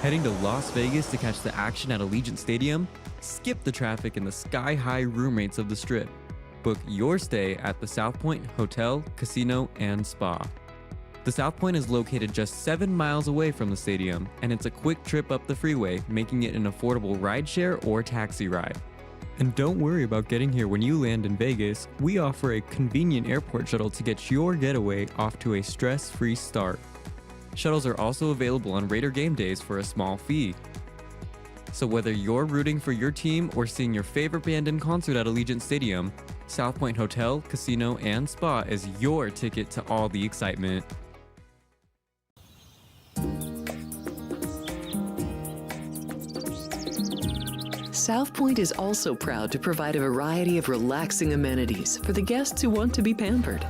Heading to Las Vegas to catch the action at Allegiant Stadium? Skip the traffic and the sky-high room rates of the Strip. Book your stay at the South Point Hotel, Casino, and Spa. The South Point is located just 7 miles away from the stadium, and it's a quick trip up the freeway, making it an affordable rideshare or taxi ride. And don't worry about getting here when you land in Vegas. We offer a convenient airport shuttle to get your getaway off to a stress-free start. Shuttles are also available on Raider game days for a small fee. So whether you're rooting for your team or seeing your favorite band in concert at Allegiant Stadium, South Point Hotel, Casino, and Spa is your ticket to all the excitement. South Point is also proud to provide a variety of relaxing amenities for the guests who want to be pampered.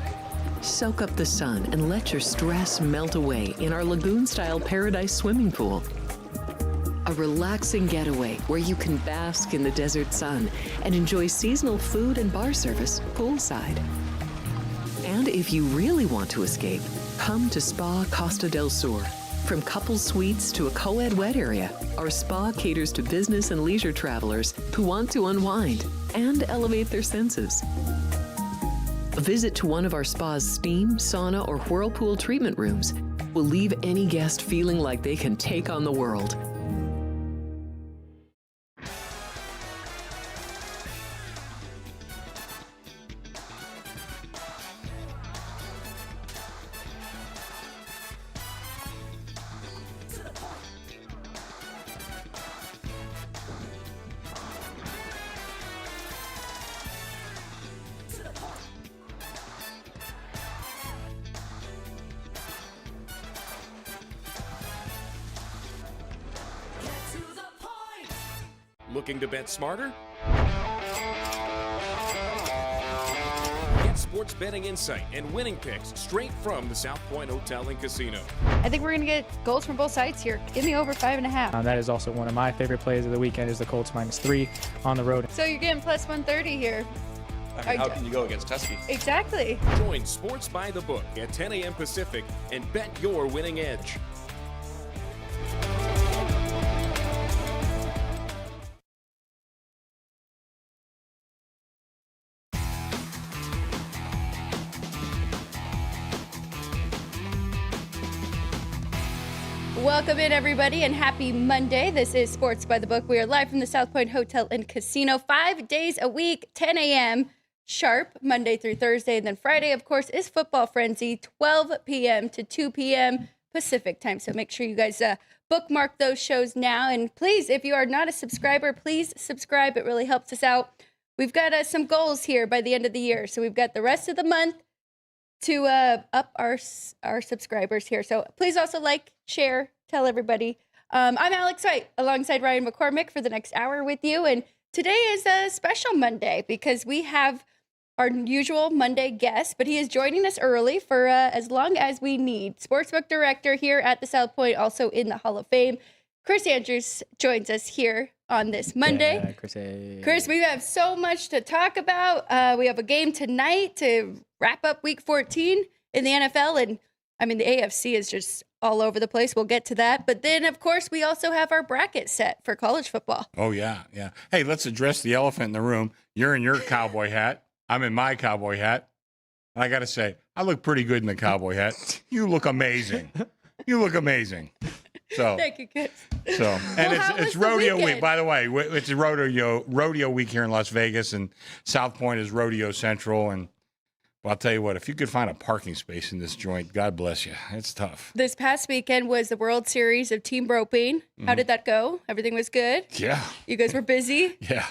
Soak up the sun and let your stress melt away in our lagoon-style paradise swimming pool. A relaxing getaway where you can bask in the desert sun and enjoy seasonal food and bar service poolside. And if you really want to escape, come to Spa Costa del Sur. From couple suites to a co-ed wet area, our spa caters to business and leisure travelers who want to unwind and elevate their senses. A visit to one of our spa's steam, sauna, or whirlpool treatment rooms will leave any guest feeling like they can take on the world. Looking to bet smarter? Get sports betting insight and winning picks straight from the South Point Hotel and Casino. I think we're going to get goals from both sides here. Give me over 5.5. That is also one of my favorite plays of the weekend is the Colts -3 on the road. So you're getting plus 130 here. I mean, how can you go against Tusky? Exactly. Join Sports by the Book at 10 a.m. Pacific and bet your winning edge. Welcome in, everybody, and happy Monday. This is Sports by the Book. We are live from the South Point Hotel and Casino 5 days a week, 10 a.m. sharp, Monday through Thursday. And then Friday, of course, is Football Frenzy, 12 p.m. to 2 p.m. Pacific time. So make sure you guys bookmark those shows now. And please, if you are not a subscriber, please subscribe. It really helps us out. We've got some goals here by the end of the year. So we've got the rest of the month to up our subscribers here. So please also like, share, tell everybody. I'm Alex White alongside Ryan McCormick for the next hour with you. And today is a special Monday because we have our usual Monday guest, but he is joining us early for as long as we need. Sportsbook director here at the South Point, also in the Hall of Fame. Chris Andrews joins us here on this Monday. Yeah, Chris, we have so much to talk about. We have a game tonight to wrap up Week 14 in the NFL. And, I mean, the AFC is just all over the place. We'll get to that. But then, of course, we also have our bracket set for college football. Oh, yeah. Hey, let's address the elephant in the room. You're in your cowboy hat. I'm in my cowboy hat. And I got to say, I look pretty good in the cowboy hat. You look amazing. So Thank you, Chris. So, and Well, it's how was the rodeo weekend? week, by the way. It's a rodeo week here in Las Vegas, and South Point is rodeo central. And well, I'll tell you what, if you could find a parking space in this joint, God bless you. It's tough. This past weekend was the World Series of team roping. How did that go? Everything was good? Yeah. You guys were busy? Yeah.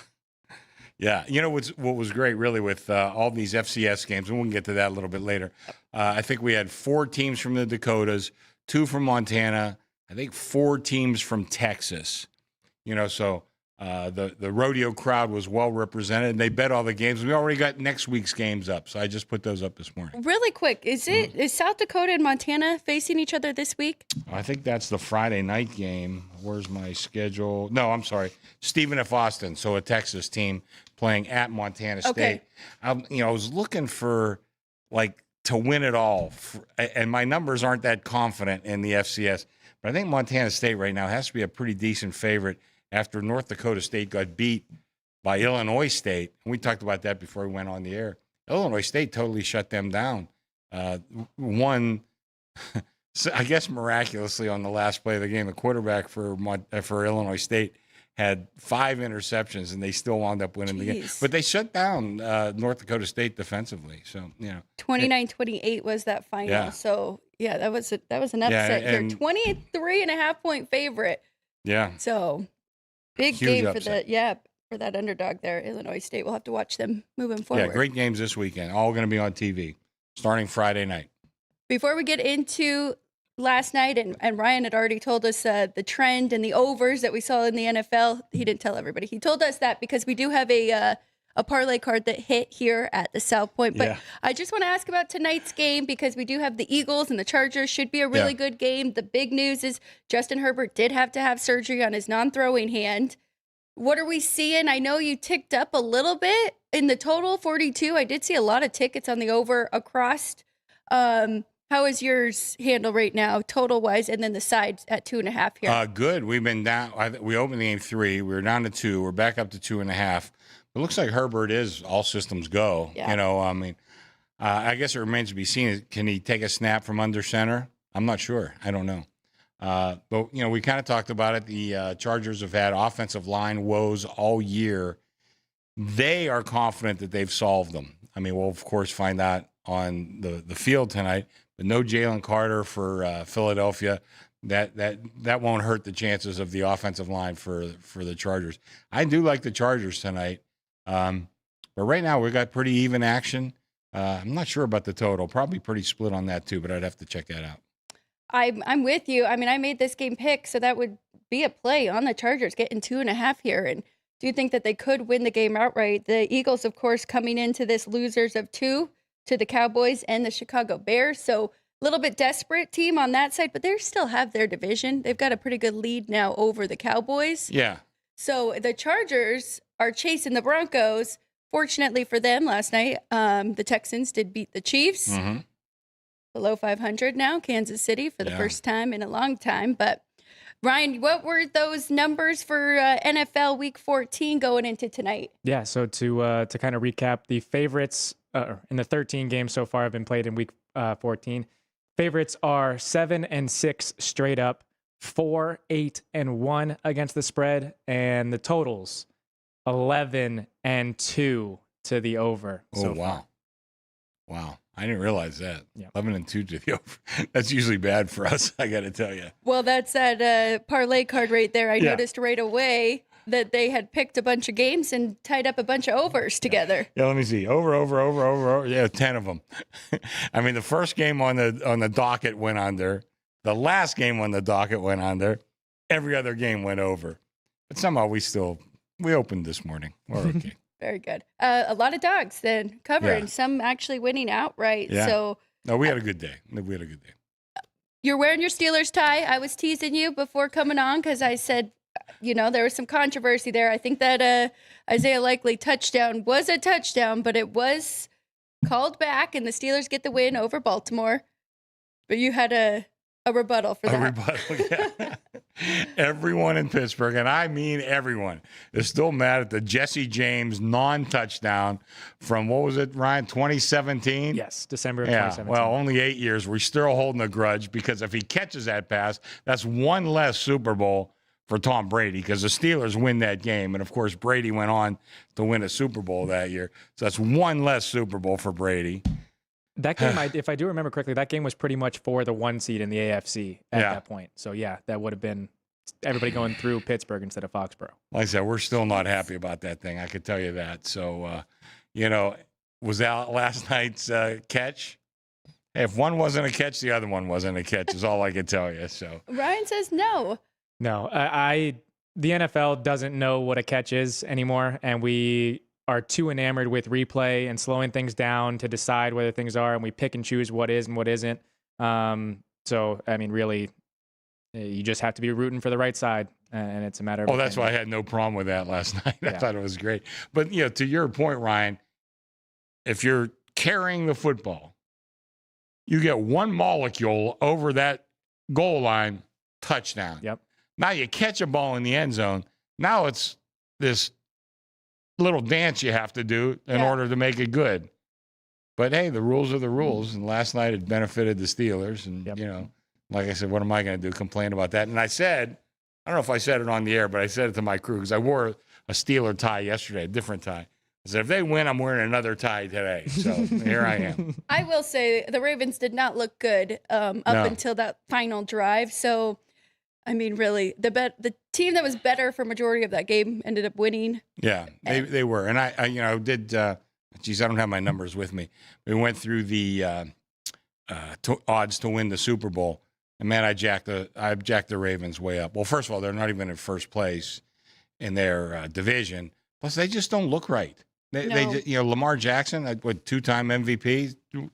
You know what was great, really, with all these FCS games, and we can get to that a little bit later. I think we had 4 teams from the Dakotas, 2 from Montana, I think 4 teams from Texas. So the rodeo crowd was well represented, and they bet all the games. We already got next week's games up, so I just put those up this morning. Really quick, is South Dakota and Montana facing each other this week? I think that's the Friday night game. Where's my schedule? No, I'm sorry. Stephen F. Austin, so a Texas team playing at Montana State. Okay. I was looking for, to win it all, and my numbers aren't that confident in the FCS. But I think Montana State right now has to be a pretty decent favorite after North Dakota State got beat by Illinois State. And we talked about that before we went on the air. Illinois State totally shut them down. Won, I guess, miraculously on the last play of the game. The quarterback for Illinois State had 5 interceptions, and they still wound up winning the game. But they shut down North Dakota State defensively. So, 29-28 was that final. Yeah. So, yeah, that was an upset here. 23.5-point favorite. Yeah. So, big Huge game upset. for that underdog there, Illinois State. We'll have to watch them moving forward. Yeah, great games this weekend. All going to be on TV starting Friday night. Before we get into last night, and Ryan had already told us the trend and the overs that we saw in the NFL. He didn't tell everybody. He told us that because we do have a parlay card that hit here at the South Point. But I just want to ask about tonight's game because we do have the Eagles and the Chargers. Should be a really good game. The big news is Justin Herbert did have to have surgery on his non-throwing hand. What are we seeing? I know you ticked up a little bit in the total, 42. I did see a lot of tickets on the over across. How is yours handle right now, total-wise, and then the sides at 2.5 here? Good. We've been down. We opened the game 3. We were down to 2. We're back up to 2.5. It looks like Herbert is all systems go. Yeah. I guess it remains to be seen. Can he take a snap from under center? I'm not sure. I don't know. But, we kind of talked about it. The Chargers have had offensive line woes all year. They are confident that they've solved them. We'll, of course, find out on the field tonight. But no Jalen Carter for Philadelphia. That won't hurt the chances of the offensive line for the Chargers. I do like the Chargers tonight. But right now we've got pretty even action. I'm not sure about the total. Probably pretty split on that too, but I'd have to check that out. I'm with you. I made this game pick, so that would be a play on the Chargers getting 2.5 here. And do you think that they could win the game outright? The Eagles, of course, coming into this losers of 2 to the Cowboys and the Chicago Bears. So a little bit desperate team on that side, but they still have their division. They've got a pretty good lead now over the Cowboys. Yeah. So the Chargers are chasing the Broncos. Fortunately for them last night, the Texans did beat the Chiefs. Mm-hmm. Below 500 now, Kansas City for the first time in a long time. But Ryan, what were those numbers for NFL Week 14 going into tonight? Yeah, so to kind of recap, the favorites in the 13 games so far have been played in Week 14. Favorites are 7-6 straight up, 4-8-1 against the spread, and the totals 11-2 to the over. Oh, wow. Wow. I didn't realize that. Yeah. 11-2 to the over. That's usually bad for us, I got to tell you. Well, that's that parlay card right there. I noticed right away that they had picked a bunch of games and tied up a bunch of overs together. Yeah, let me see. Over. Yeah, 10 of them. The first game on the docket went under. The last game on the docket went under. Every other game went over. But somehow we opened this morning. We're okay. Very good. A lot of dogs then covering, some actually winning outright. Yeah. So no, we had a good day. You're wearing your Steelers tie. I was teasing you before coming on because I said, there was some controversy there. I think that Isaiah Likely touchdown was a touchdown, but it was called back, and the Steelers get the win over Baltimore. But you had a rebuttal for that. A rebuttal, yeah. Everyone in Pittsburgh, and I mean everyone, is still mad at the Jesse James non-touchdown from, what was it, Ryan, 2017? Yes, December of 2017. Well, only 8 years. We're still holding a grudge because if he catches that pass, that's one less Super Bowl for Tom Brady because the Steelers win that game. And, of course, Brady went on to win a Super Bowl that year. So that's one less Super Bowl for Brady. That game, if I do remember correctly, that game was pretty much for the 1 seed in the AFC at that point. So, that would have been everybody going through Pittsburgh instead of Foxborough. Like I said, we're still not happy about that thing. I could tell you that. So, was that last night's catch? Hey, if one wasn't a catch, the other one wasn't a catch is all I could tell you. So Ryan says no. No, the NFL doesn't know what a catch is anymore, and we are too enamored with replay and slowing things down to decide whether things are, and we pick and choose what is and what isn't. Really, you just have to be rooting for the right side, and it's a matter of... Oh, that's why I had no problem with that last night. I thought it was great. But, to your point, Ryan, if you're carrying the football, you get one molecule over that goal line, touchdown. Yep. Now you catch a ball in the end zone. Now it's this little dance you have to do in order to make it good. But hey, the rules are the rules. And last night it benefited the Steelers. And, you know, like I said, what am I going to do? Complain about that? And I said, I don't know if I said it on the air, but I said it to my crew because I wore a Steeler tie yesterday, a different tie. I said, if they win, I'm wearing another tie today. So here I am. I will say the Ravens did not look good up until that final drive. So, I mean, really, the team that was better for majority of that game ended up winning. Yeah, they were. And I you know, did geez, I don't have my numbers with me. We went through the odds to win the Super Bowl. And man, I jacked the Ravens way up. Well, first of all, they're not even in first place in their division. Plus, they just don't look right. They you know, Lamar Jackson, what, 2-time MVP, one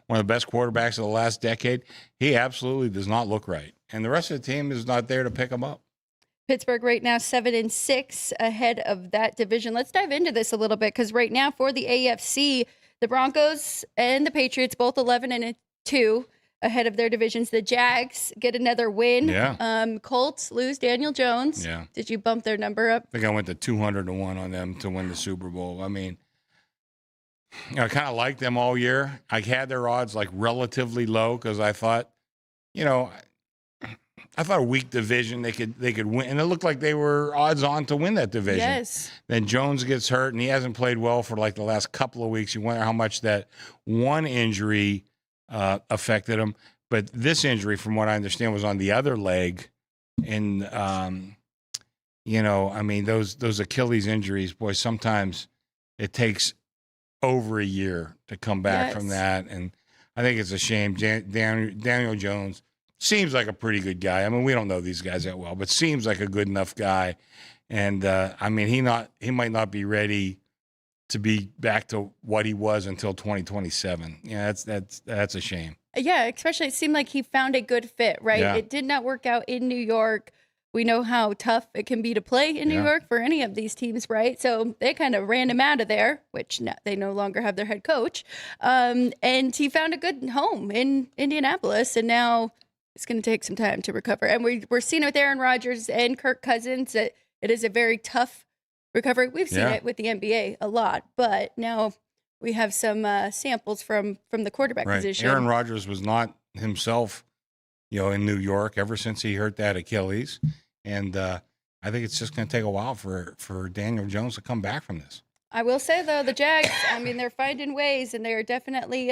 of the best quarterbacks of the last decade. He absolutely does not look right, and the rest of the team is not there to pick him up. Pittsburgh right now 7-6 ahead of that division. Let's dive into this a little bit because right now for the AFC, the Broncos and the Patriots both 11-2 ahead of their divisions. The Jags get another win. Yeah. Colts lose Daniel Jones. Yeah. Did you bump their number up? I think I went to 200-1 on them to win the Super Bowl. I mean, you know, I kind of liked them all year. I had their odds like relatively low because I thought, you know, I thought a weak division they could win, and it looked like they were odds on to win that division. Yes. Then Jones gets hurt, and he hasn't played well for like the last couple of weeks. You wonder how much that one injury affected him. But this injury, from what I understand, was on the other leg. And, you know, I mean, those Achilles injuries, boy, sometimes it takes over a year to come back from that. And I think it's a shame. Daniel Jones seems like a pretty good guy. I mean, we don't know these guys that well, but seems like a good enough guy. And, I mean, he might not be ready to be back to what he was until 2027. Yeah, that's a shame. Yeah, especially it seemed like he found a good fit, right? Yeah. It did not work out in New York. We know how tough it can be to play in New York for any of these teams, right? So they kind of ran him out of there, which they no longer have their head coach. And he found a good home in Indianapolis, and now it's going to take some time to recover. And we're seeing it with Aaron Rodgers and Kirk Cousins that it is a very tough recovery. We've seen it with the NBA a lot, but now we have some samples from the quarterback position. Aaron Rodgers was not himself, you know, in New York ever since he hurt that Achilles, and I think it's just going to take a while for Daniel Jones to come back from this. I will say though, the Jags, I mean, they're finding ways, and they are definitely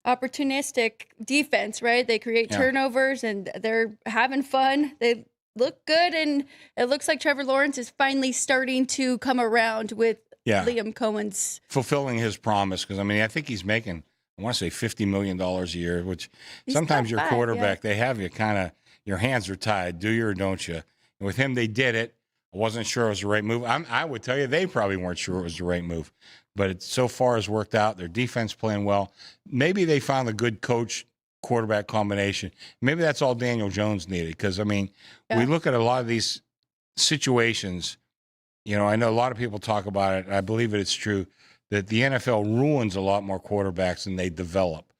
opportunistic defense, right? They create turnovers, and they're having fun. They look good, and it looks like Trevor Lawrence is finally starting to come around with Liam Cohen's fulfilling his promise. Because I mean, I think he's making, I want to say $50 million a year, which sometimes your quarterback, they have you kind of, your hands are tied. Do you or don't you? And with him, they did it. I wasn't sure it was the right move. I would tell you they probably weren't sure it was the right move, but it so far has worked out. Their defense playing well. Maybe they found a good coach quarterback combination. Maybe that's all Daniel Jones needed. Because I mean, we look at a lot of these situations. You know, I know a lot of people talk about it, and I believe it's true that the NFL ruins a lot more quarterbacks than they develop.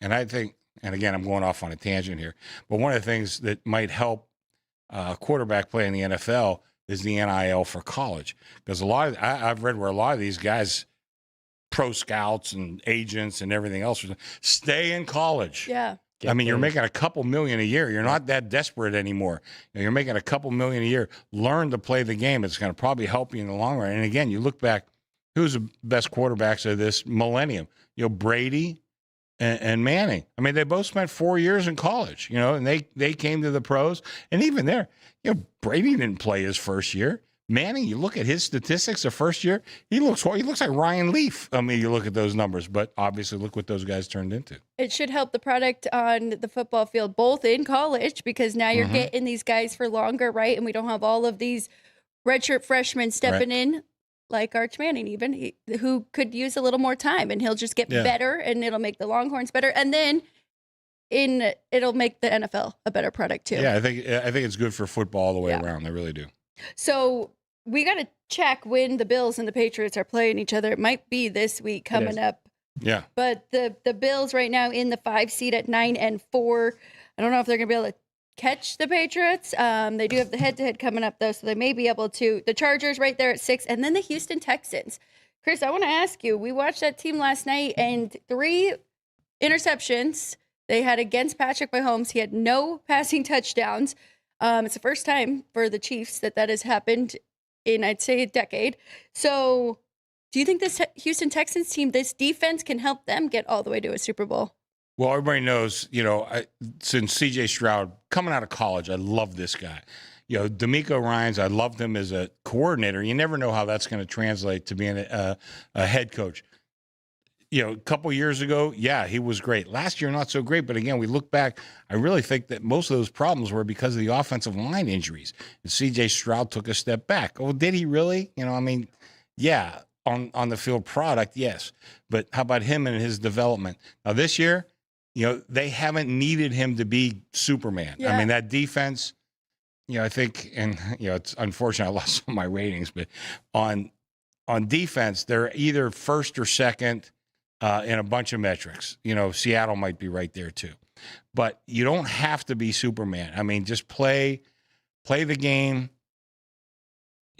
And I think, and again, I'm going off on a tangent here, but one of the things that might help quarterback play in the NFL is the NIL for college. Because I've read where a lot of these guys, pro scouts and agents and everything else, stay in college. Yeah. I mean, you're making a couple million a year. You're not that desperate anymore. You're making a couple million a year. Learn to play the game. It's going to probably help you in the long run. And again, you look back, who's the best quarterbacks of this millennium? You know, Brady and Manning. I mean, they both spent 4 years in college, you know, and they came to the pros. And even there, you know, Brady didn't play his first year. Manning, you look at his statistics the first year, he looks like Ryan Leaf. I mean, you look at those numbers, but obviously look what those guys turned into. It should help the product on the football field, both in college, because now you're getting these guys for longer, right? And we don't have all of these redshirt freshmen stepping in, like Arch Manning even, who could use a little more time, and he'll just get better, and it'll make the Longhorns better. And then it'll make the NFL a better product too. Yeah, I think it's good for football all the way around. I really do. So we got to check when the Bills and the Patriots are playing each other. It might be this week coming up. Yeah. But the Bills right now in the 5 seed at 9-4. I don't know if they're going to be able to catch the Patriots. They do have the head-to-head coming up, though, so they may be able to. The Chargers right there at 6, and then the Houston Texans. Chris, I want to ask you, we watched that team last night, and 3 interceptions they had against Patrick Mahomes. He had no passing touchdowns. It's the first time for the Chiefs that has happened in, I'd say, a decade. So do you think this Houston Texans team, this defense, can help them get all the way to a Super Bowl? Well, everybody knows, since C.J. Stroud coming out of college, I love this guy. D'Amico Ryans, I loved him as a coordinator. You never know how that's going to translate to being a head coach. A couple years ago, yeah, he was great. Last year, not so great. But again, we look back, I really think that most of those problems were because of the offensive line injuries. And C.J. Stroud took a step back. Oh, did he really? Yeah, on the field product, yes. But how about him and his development? Now, this year, they haven't needed him to be Superman. Yeah. That defense, I think, and, it's unfortunate I lost some of my ratings, but on defense, they're either first or second in a bunch of metrics. Seattle might be right there too. But you don't have to be Superman. Just play the game.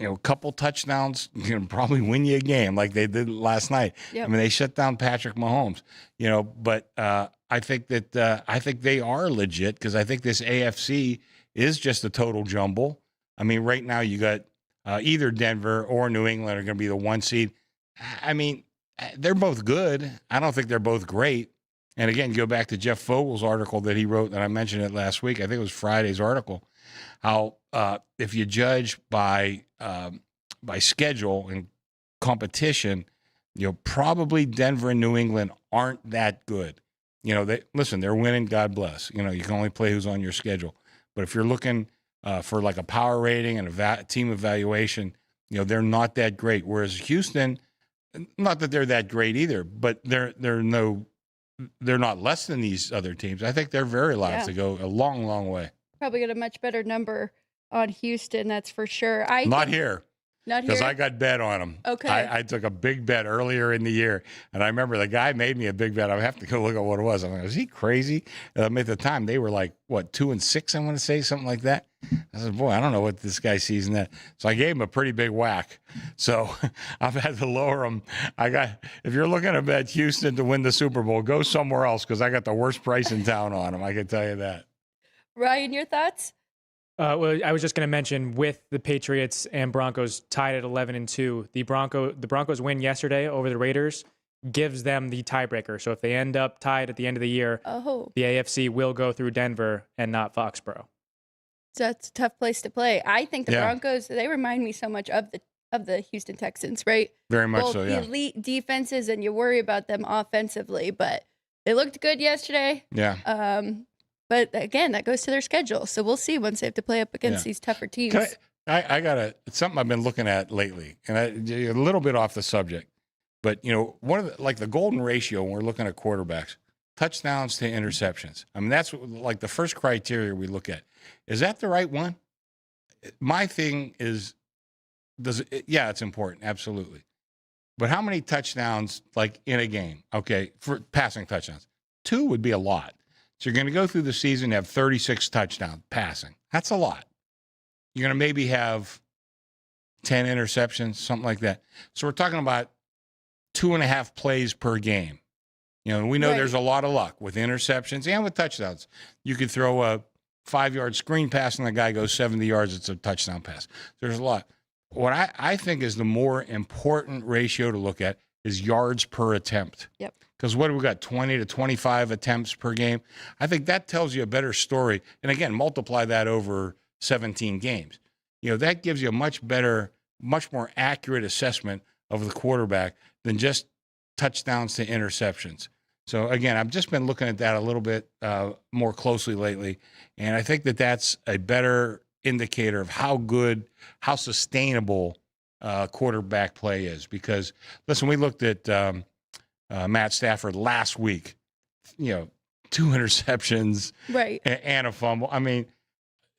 A couple touchdowns, probably win you a game like they did last night. Yep. They shut down Patrick Mahomes. But I think that they are legit because I think this AFC is just a total jumble. Right now you got either Denver or New England are going to be the 1 seed. They're both good. I don't think they're both great. And again, go back to Jeff Fogel's article that he wrote, and I mentioned it last week. I think it was Friday's article. How if you judge by schedule and competition, probably Denver and New England aren't that good. They're winning. God bless. You can only play who's on your schedule. But if you're looking for like a power rating and a team evaluation, they're not that great. Whereas Houston, not that they're that great either, but they're not less than these other teams. I think they're very live to go a long, long way. Probably got a much better number on Houston, that's for sure. Not here. Not here? Because I got bet on them. Okay. I took a big bet earlier in the year, and I remember the guy made me a big bet. I have to go look at what it was. I'm like, is he crazy? At the time, they were like, 2-6, I want to say, something like that. I said, boy, I don't know what this guy sees in that. So I gave him a pretty big whack. So I've had to lower him. If you're looking to bet Houston to win the Super Bowl, go somewhere else because I got the worst price in town on them. I can tell you that. Ryan, your thoughts? Well, I was just going to mention with the Patriots and Broncos tied at 11-2, the Broncos win yesterday over the Raiders gives them the tiebreaker. So if they end up tied at the end of the year, the AFC will go through Denver and not Foxborough. So that's a tough place to play. I think the Broncos, they remind me so much of the Houston Texans, right? Very much Both so, yeah. elite defenses, and you worry about them offensively, but they looked good yesterday. Yeah. But again, that goes to their schedule. So we'll see once they have to play up against these tougher teams. It's something I've been looking at lately, and a little bit off the subject, but one of the golden ratio when we're looking at quarterbacks, touchdowns to interceptions. That's like the first criteria we look at. Is that the right one? My thing is, it's important, absolutely. But how many touchdowns, like in a game? Okay, for passing touchdowns, 2 would be a lot. So you're going to go through the season, have 36 touchdowns passing. That's a lot. You're going to maybe have 10 interceptions, something like that. So we're talking about 2.5 plays per game. We know there's a lot of luck with interceptions and with touchdowns. You could throw a 5-yard screen pass and the guy goes 70 yards. It's a touchdown pass. There's a lot. What I think is the more important ratio to look at is yards per attempt. Yep. Because what do we got, 20 to 25 attempts per game? I think that tells you a better story. And again, multiply that over 17 games. That gives you a much better, much more accurate assessment of the quarterback than just touchdowns to interceptions. So again, I've just been looking at that a little bit more closely lately. And I think that that's a better indicator of how good, how sustainable quarterback play is. Because, listen, we looked at Matt Stafford last week, 2 interceptions and a fumble.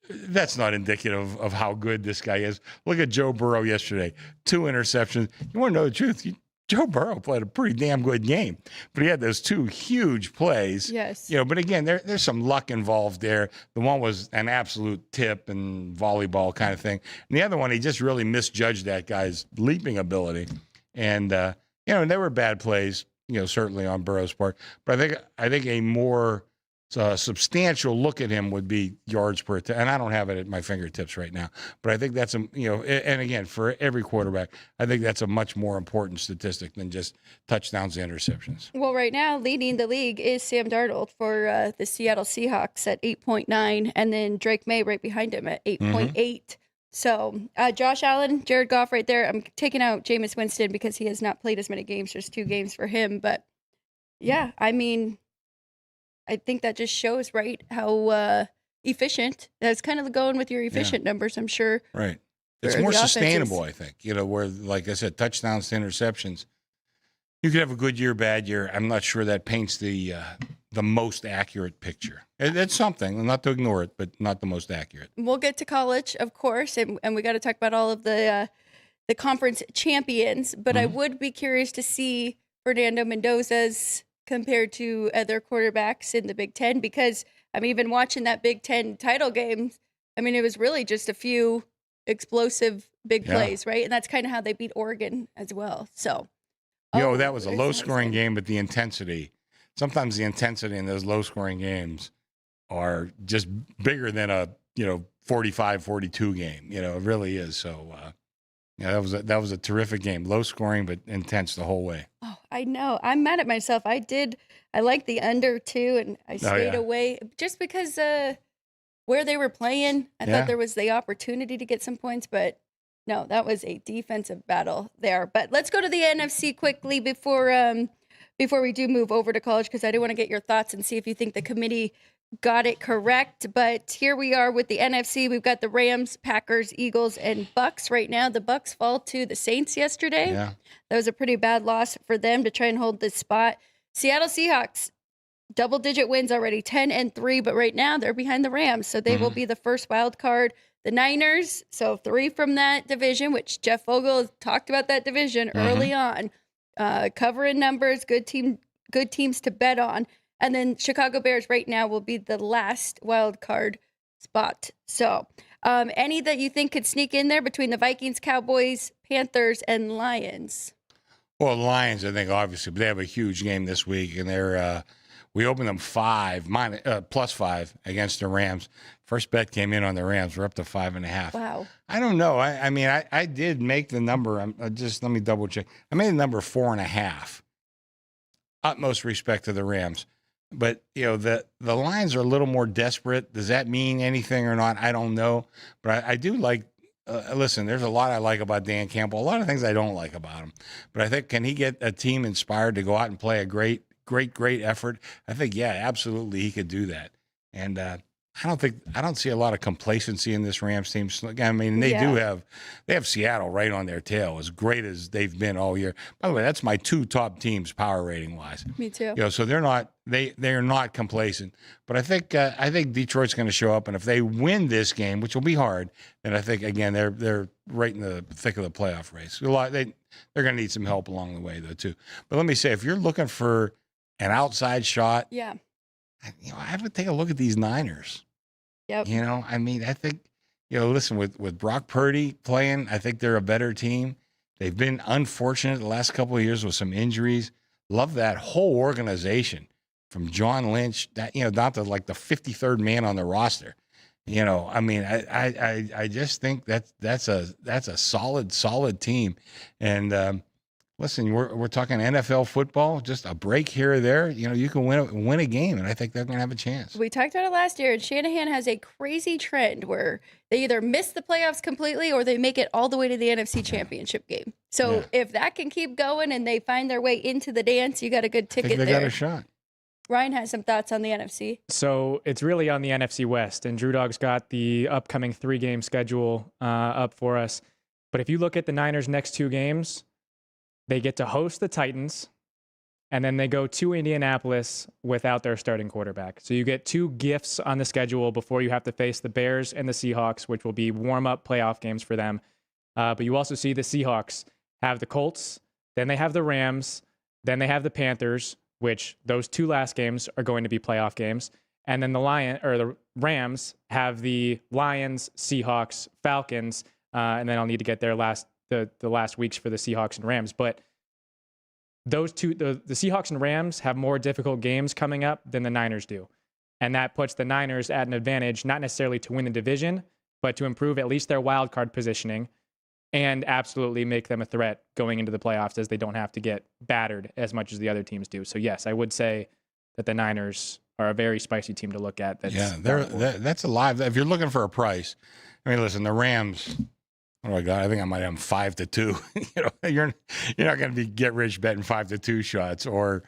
That's not indicative of how good this guy is. Look at Joe Burrow yesterday, 2 interceptions. You want to know the truth? Joe Burrow played a pretty damn good game, but he had those 2 huge plays. Yes. But again, there's some luck involved there. The one was an absolute tip and volleyball kind of thing. And the other one, he just really misjudged that guy's leaping ability. And, there were bad plays, certainly on Burrow's part. But I think a more substantial look at him would be yards per attempt. And I don't have it at my fingertips right now. But I think that's, and again, for every quarterback, I think that's a much more important statistic than just touchdowns and interceptions. Well, right now, leading the league is Sam Darnold for the Seattle Seahawks at 8.9, and then Drake May right behind him at 8.8. So Josh Allen, Jared Goff right there. I'm taking out Jameis Winston because he has not played as many games. There's 2 games for him. But, yeah, I mean, I think that just shows, right, how efficient. That's kind of going with your efficient numbers, I'm sure. Right. It's more sustainable, I think, where, like I said, touchdowns to interceptions. You could have a good year, bad year. I'm not sure that paints the most accurate picture. It's something, not to ignore it, but not the most accurate. We'll get to college, of course, and we got to talk about all of the conference champions. But I would be curious to see Fernando Mendoza's compared to other quarterbacks in the Big Ten, because I'm even watching that Big Ten title game. I mean, it was really just a few explosive big plays, right? And that's kind of how they beat Oregon as well. So, that was a low-scoring game, but the intensity. Sometimes the intensity in those low-scoring games are just bigger than a 45-42 game. It really is. So, that was a terrific game. Low-scoring, but intense the whole way. Oh, I know. I'm mad at myself. I like the under too, and I stayed away just because where they were playing. I thought there was the opportunity to get some points, but no, that was a defensive battle there. But let's go to the NFC quickly before we do move over to college, because I do want to get your thoughts and see if you think the committee got it correct. But here we are with the NFC. We've got the Rams, Packers, Eagles, and Bucks right now. The Bucks fall to the Saints yesterday. Yeah. That was a pretty bad loss for them to try and hold this spot. Seattle Seahawks, double-digit wins already, 10-3, but right now they're behind the Rams, so they will be the first wild card. The Niners, so 3 from that division, which Jeff Vogel talked about that division early on. Covering numbers, good teams to bet on. And then Chicago Bears right now will be the last wild card spot. So any that you think could sneak in there between the Vikings, Cowboys, Panthers, and Lions? Well, the Lions, I think, obviously, but they have a huge game this week, and they're we opened them +5 against the Rams. First bet came in on the Rams. We're up to 5.5. Wow. I don't know. I mean, I did make the number. Just let me double check. I made the number 4.5. Utmost respect to the Rams. But, the Lions are a little more desperate. Does that mean anything or not? I don't know. But I do like, listen, there's a lot I like about Dan Campbell. A lot of things I don't like about him. But I think, can he get a team inspired to go out and play a great effort? I think, yeah, absolutely he could do that. And I don't see a lot of complacency in this Rams team. I mean, they have Seattle right on their tail, as great as they've been all year. By the way, that's my 2 top teams power rating wise. Me too. So they're not complacent. But I think Detroit's going to show up, and if they win this game, which will be hard, then I think again they're right in the thick of the playoff race. They're going to need some help along the way though too. But let me say, if you're looking for an outside shot, I have to take a look at these Niners. Yep. I mean, I think, listen, with Brock Purdy playing, I think they're a better team. They've been unfortunate the last couple of years with some injuries. Love that whole organization from John Lynch, that, down to like the 53rd man on the roster. I mean, I just think that's a solid team. And, listen, we're talking NFL football, just a break here or there. You can win a game, and I think they're going to have a chance. We talked about it last year, and Shanahan has a crazy trend where they either miss the playoffs completely or they make it all the way to the NFC Championship game. So if that can keep going and they find their way into the dance, you got a good ticket there. They got a shot. Ryan has some thoughts on the NFC. So it's really on the NFC West, and Drew Dog's got the upcoming 3-game schedule up for us. But if you look at the Niners' next 2 games, they get to host the Titans, and then they go to Indianapolis without their starting quarterback. So you get 2 gifts on the schedule before you have to face the Bears and the Seahawks, which will be warm-up playoff games for them. But you also see the Seahawks have the Colts, Then they have the Rams. Then they have the Panthers, which those 2 last games are going to be playoff games. And then the Rams have the Lions, Seahawks, Falcons, and then I'll need to get their the last weeks for the Seahawks and Rams. But those two, the Seahawks and Rams have more difficult games coming up than the Niners do. And that puts the Niners at an advantage, not necessarily to win the division, but to improve at least their wild card positioning and absolutely make them a threat going into the playoffs, as they don't have to get battered as much as the other teams do. So yes, I would say that the Niners are a very spicy team to look at. That's alive. If you're looking for a price, I mean, listen, the Rams. Oh my God, I think I might have them 5-2. You're not going to get rich betting 5-2 shots. Or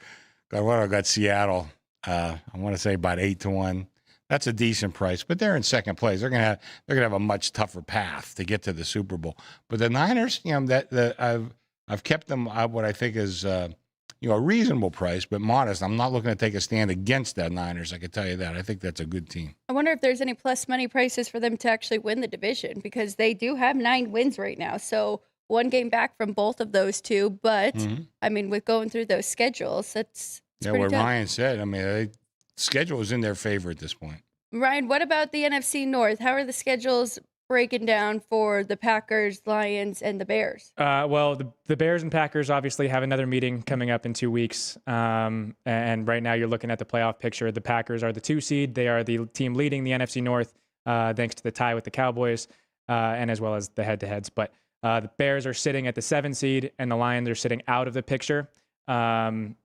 God, what I got Seattle. I want to say about 8-1. That's a decent price, but they're in second place. They're gonna have a much tougher path to get to the Super Bowl. But the Niners, I've kept them at what I think is a reasonable price, but modest. I'm not looking to take a stand against that Niners. I can tell you that. I think that's a good team. I wonder if there's any plus money prices for them to actually win the division, because they do have 9 wins right now. So 1 game back from both of those 2. But I mean, with going through those schedules, it's what tough. Ryan said. I mean, the schedule is in their favor at this point. Ryan, what about the NFC North? How are the schedules breaking down for the Packers, Lions, and the Bears? Well, the Bears and Packers obviously have another meeting coming up in 2 weeks. And right now you're looking at the playoff picture. The Packers are the 2 seed. They are the team leading the NFC North, thanks to the tie with the Cowboys, and as well as the head-to-heads. But the Bears are sitting at the 7 seed, and the Lions are sitting out of the picture. I'll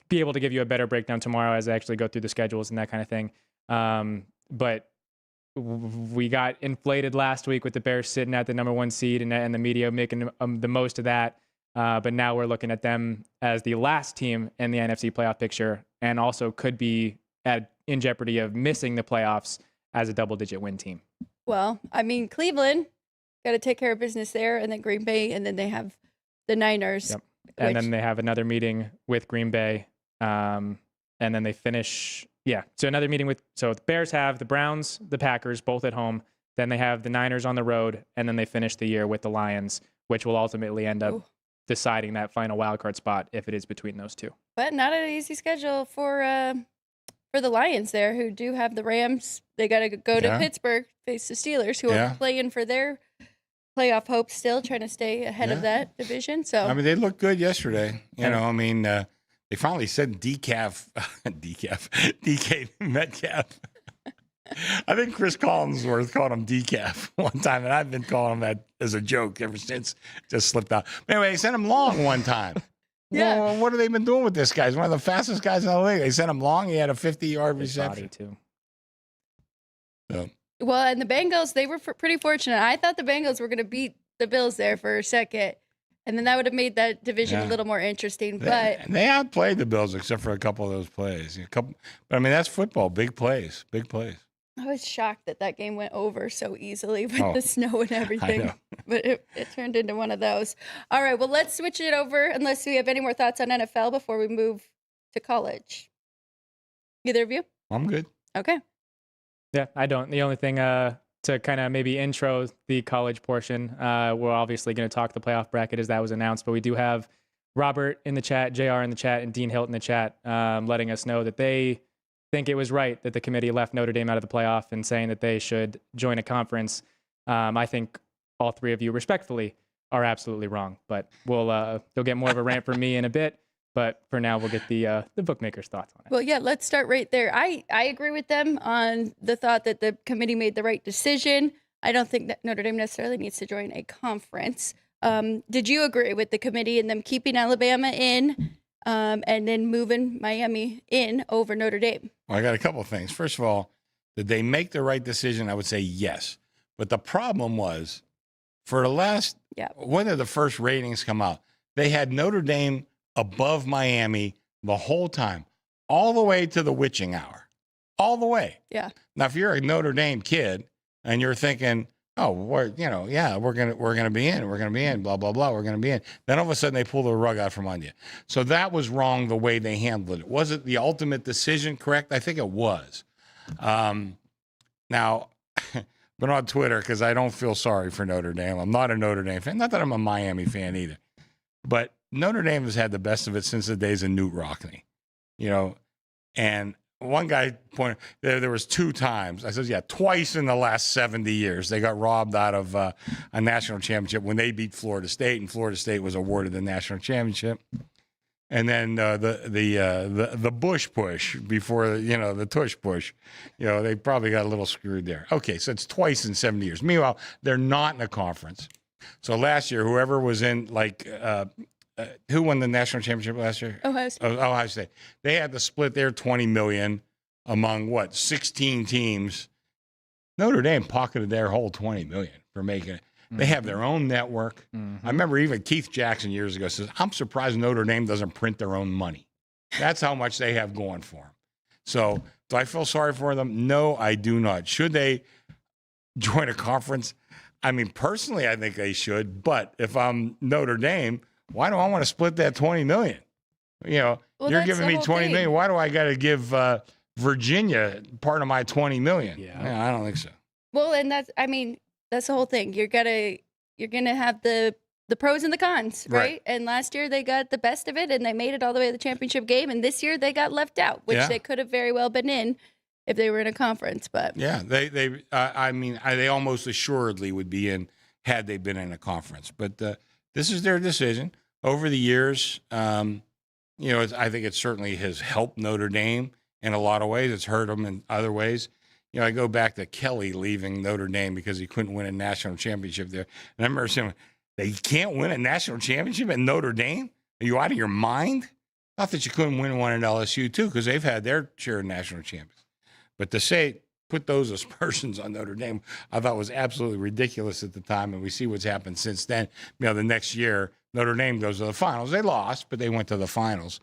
be able to give you a better breakdown tomorrow as I actually go through the schedules and that kind of thing. But we got inflated last week with the Bears sitting at the number 1 seed and the media making the most of that. But now we're looking at them as the last team in the NFC playoff picture, and also could be in jeopardy of missing the playoffs as a double-digit win team. Well, I mean, Cleveland got to take care of business there, and then Green Bay, and then they have the Niners. Yep. And then they have another meeting with Green Bay. And then they finish, so another meeting so the Bears have the Browns, the Packers, both at home. Then they have the Niners on the road, and then they finish the year with the Lions, which will ultimately end up deciding that final wildcard spot if it is between those 2. But not an easy schedule for the Lions there, who do have the Rams. They got to go to Pittsburgh, face the Steelers, who are playing for their playoff hopes still, trying to stay ahead of that division. So I mean, they looked good yesterday. They finally said DK Metcalf. I think Chris Collinsworth called him decaf one time, and I've been calling him that as a joke ever since. Just slipped out. But anyway, they sent him long one time. Well, what have they been doing with this guy? He's one of the fastest guys in the league. They sent him long. He had a 50-yard reception. Too. So. Well, and the Bengals, they were pretty fortunate. I thought the Bengals were going to beat the Bills there for a second. And then that would have made that division a little more interesting. But they outplayed the Bills except for a couple of those plays. But I mean, that's football. Big plays. I was shocked that game went over so easily with the snow and everything. But it turned into one of those. All right, well, let's switch it over unless we have any more thoughts on NFL before we move to college. Either of you? I'm good. Okay. Yeah, I don't. The only thing to kind of maybe intro the college portion, we're obviously going to talk the playoff bracket as that was announced, but we do have Robert in the chat, JR in the chat, and Dean Hilt in the chat letting us know that they think it was right that the committee left Notre Dame out of the playoff and saying that they should join a conference. I think all 3 of you respectfully are absolutely wrong, but you'll get more of a rant from me in a bit. But for now, we'll get the bookmakers' thoughts on it. Well, yeah, let's start right there. I agree with them on the thought that the committee made the right decision. I don't think that Notre Dame necessarily needs to join a conference. Did you agree with the committee and them keeping Alabama in and then moving Miami in over Notre Dame? Well, I got a couple of things. First of all, did they make the right decision? I would say yes. But the problem was, for the last, when did the first ratings come out? They had Notre Dame above Miami the whole time, all the way to the witching hour, all the way. Yeah. Now, if you're a Notre Dame kid and you're thinking, oh, we're gonna be in, blah blah blah, we're gonna be in. Then all of a sudden they pull the rug out from under you. So that was wrong the way they handled it. Was it the ultimate decision correct? I think it was. Now, been on Twitter because I don't feel sorry for Notre Dame. I'm not a Notre Dame fan. Not that I'm a Miami fan either. But Notre Dame has had the best of it since the days of Newt Rockne, and one guy pointed there was 2 times. I said, yeah, twice in the last 70 years they got robbed out of a national championship when they beat Florida State, and Florida State was awarded the national championship. And then the Bush push before the Tush push, they probably got a little screwed there. Okay, so it's twice in 70 years. Meanwhile, they're not in a conference. So last year, whoever was in who won the national championship last year? Ohio State. Ohio State. They had to split their $20 million among 16 teams. Notre Dame pocketed their whole $20 million for making it. They have their own network. I remember even Keith Jackson years ago says, "I'm surprised Notre Dame doesn't print their own money." That's how much they have going for them. So, do I feel sorry for them? No, I do not. Should they join a conference? I mean, personally, I think they should. But if I'm Notre Dame, why do I want to split that $20 million? You're giving me $20 million. Why do I got to give Virginia part of my $20 million? Yeah, I don't think so. Well, and that's the whole thing. You're gonna have the pros and the cons, right? And last year they got the best of it, and they made it all the way to the championship game. And this year they got left out, which they could have very well been in if they were in a conference. But yeah, they almost assuredly would be in had they been in a conference. But this is their decision. Over the years, I think it certainly has helped Notre Dame in a lot of ways. It's hurt them in other ways. I go back to Kelly leaving Notre Dame because he couldn't win a national championship there. And I remember saying, they can't win a national championship at Notre Dame? Are you out of your mind? Not that you couldn't win one at LSU, too, because they've had their share of national champions. But to say, put those aspersions on Notre Dame, I thought was absolutely ridiculous at the time. And we see what's happened since then. The next year, Notre Dame goes to the finals. They lost, but they went to the finals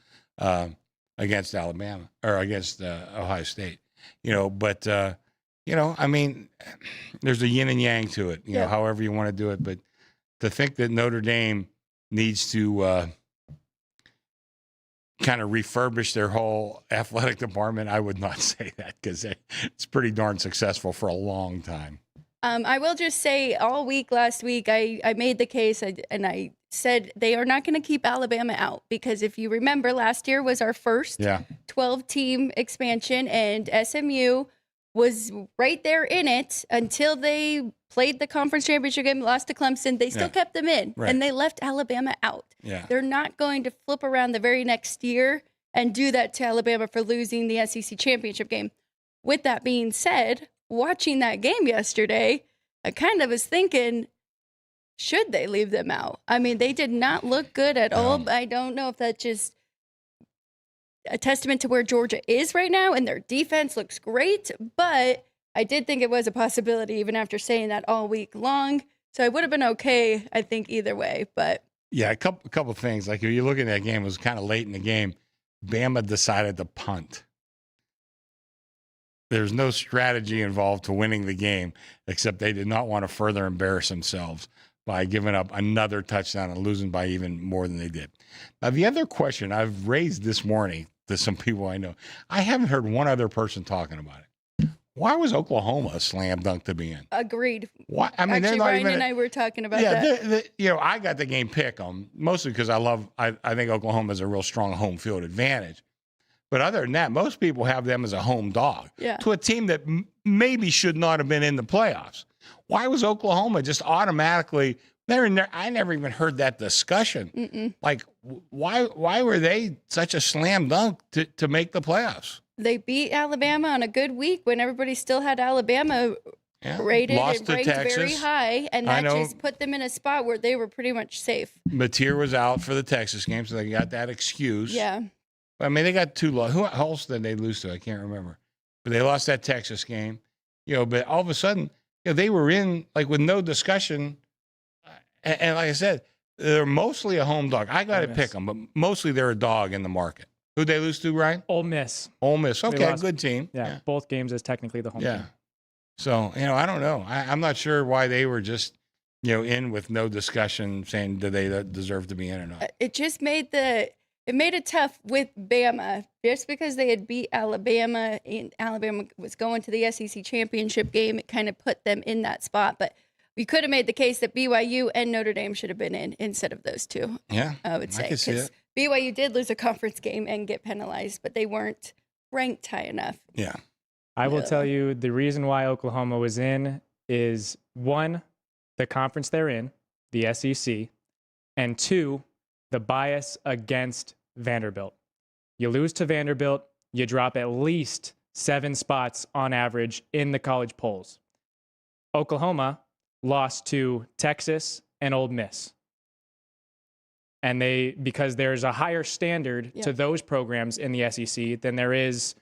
against Alabama or against Ohio State. There's a yin and yang to it, however you want to do it. But to think that Notre Dame needs to kind of refurbish their whole athletic department, I would not say that because it's pretty darn successful for a long time. I will just say all week last week, I made the case and I said they are not going to keep Alabama out because if you remember, last year was our first 12-team expansion, and SMU was right there in it until they played the conference championship game, lost to Clemson. They still kept them in, and they left Alabama out. Yeah. They're not going to flip around the very next year and do that to Alabama for losing the SEC championship game. With that being said, watching that game yesterday, I kind of was thinking, should they leave them out? I mean, they did not look good at all. I don't know if that's just a testament to where Georgia is right now, and their defense looks great, but I did think it was a possibility even after saying that all week long. So I would have been okay, I think, either way. But yeah, a couple of things. Like if you look at that game, it was kind of late in the game. Bama decided to punt. There's no strategy involved to winning the game, except they did not want to further embarrass themselves by giving up another touchdown and losing by even more than they did. Now, the other question I've raised this morning to some people I know, I haven't heard one other person talking about it. Why was Oklahoma a slam dunk to be in? Agreed. Why? I mean, actually, they're not Ryan even. And I were talking about that. I got the game pick 'em mostly because I think Oklahoma has a real strong home field advantage. But other than that, most people have them as a home dog to a team that maybe should not have been in the playoffs. Why was Oklahoma just automatically they're in there? I never even heard that discussion. Like, why were they such a slam dunk to make the playoffs? They beat Alabama on a good week when everybody still had Alabama rated and ranked very high, and that just put them in a spot where they were pretty much safe. Mateer was out for the Texas game, so they got that excuse. Yeah. I mean, they got 2 losses. Who else did they lose to? I can't remember. But they lost that Texas game. But all of a sudden, they were in, like, with no discussion. And like I said, they're mostly a home dog. I got to pick them, but mostly they're a dog in the market. Who'd they lose to, Ryan? Ole Miss. Ole Miss. Okay, good team. Yeah, both games is technically the home team. So, I don't know. I'm not sure why they were just, in with no discussion saying, do they deserve to be in or not? It just made it tough with Bama just because they had beat Alabama and Alabama was going to the SEC championship game. It kind of put them in that spot. But we could have made the case that BYU and Notre Dame should have been in instead of those two. Yeah, I would say, I can see it. BYU did lose a conference game and get penalized, but they weren't ranked high enough. Yeah. I will tell you the reason why Oklahoma was in is, one, the conference they're in, the SEC, and two, the bias against Vanderbilt. You lose to Vanderbilt, you drop at least 7 spots on average in the college polls. Oklahoma lost to Texas and Ole Miss. And because there's a higher standard to those programs in the SEC than there is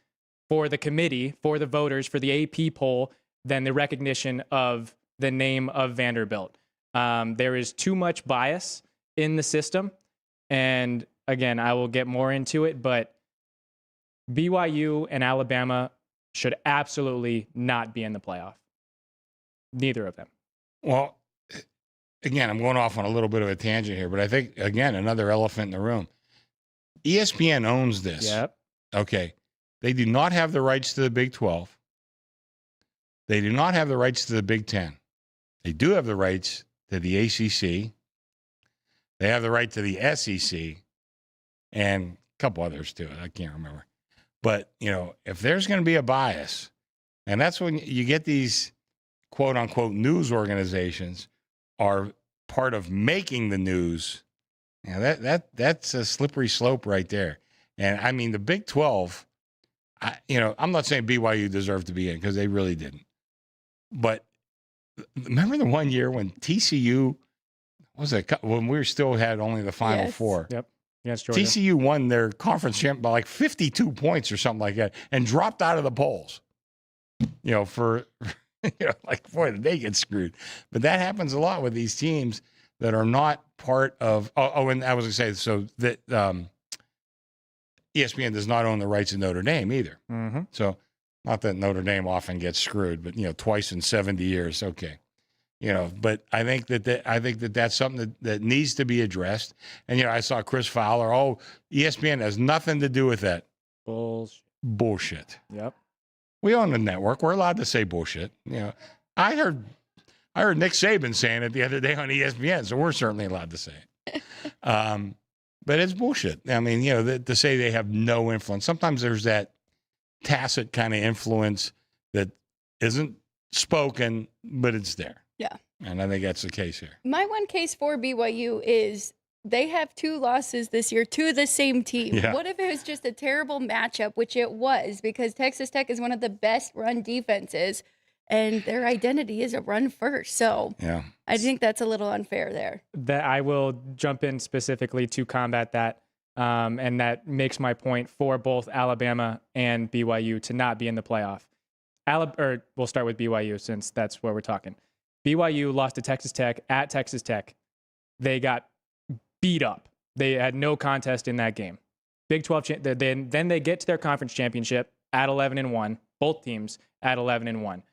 for the committee, for the voters, for the AP poll, than the recognition of the name of Vanderbilt. There is too much bias in the system. And again, I will get more into it, but BYU and Alabama should absolutely not be in the playoff. Neither of them. Well, again, I'm going off on a little bit of a tangent here, but I think, again, another elephant in the room. ESPN owns this. Yep. Okay. They do not have the rights to the Big 12. They do not have the rights to the Big 10. They do have the rights to the ACC. They have the right to the SEC and a couple others too. I can't remember. But, if there's going to be a bias, and that's when you get these quote unquote news organizations are part of making the news. That's a slippery slope right there. And I mean, the Big 12, I'm not saying BYU deserved to be in because they really didn't. But remember the one year when TCU, when we still had only the Final Four? Yep. Against Georgia. TCU won their conference champ by like 52 points or something like that and dropped out of the polls. Like, boy, did they get screwed. But that happens a lot with these teams that are not part of, and I was going to say, so that ESPN does not own the rights to Notre Dame either. Mm-hmm. So not that Notre Dame often gets screwed, but, twice in 70 years. Okay. But I think that that's something that needs to be addressed. And, I saw Chris Fowler, ESPN has nothing to do with that. Bullshit. Yep. We own the network. We're allowed to say bullshit. I heard Nick Saban saying it the other day on ESPN, so we're certainly allowed to say it. But it's bullshit. I mean, to say they have no influence. Sometimes there's that tacit kind of influence that isn't spoken, but it's there. Yeah. And I think that's the case here. My one case for BYU is they have 2 losses this year to the same team. Yeah. What if it was just a terrible matchup, which it was, because Texas Tech is one of the best run defenses, and their identity is a run first. So yeah, I think that's a little unfair there. That I will jump in specifically to combat that. And that makes my point for both Alabama and BYU to not be in the playoff. We'll start with BYU since that's where we're talking. BYU lost to Texas Tech at Texas Tech. They got beat up. They had no contest in that game. Big 12. Then they get to their conference championship at 11-1. Both teams at 11-1.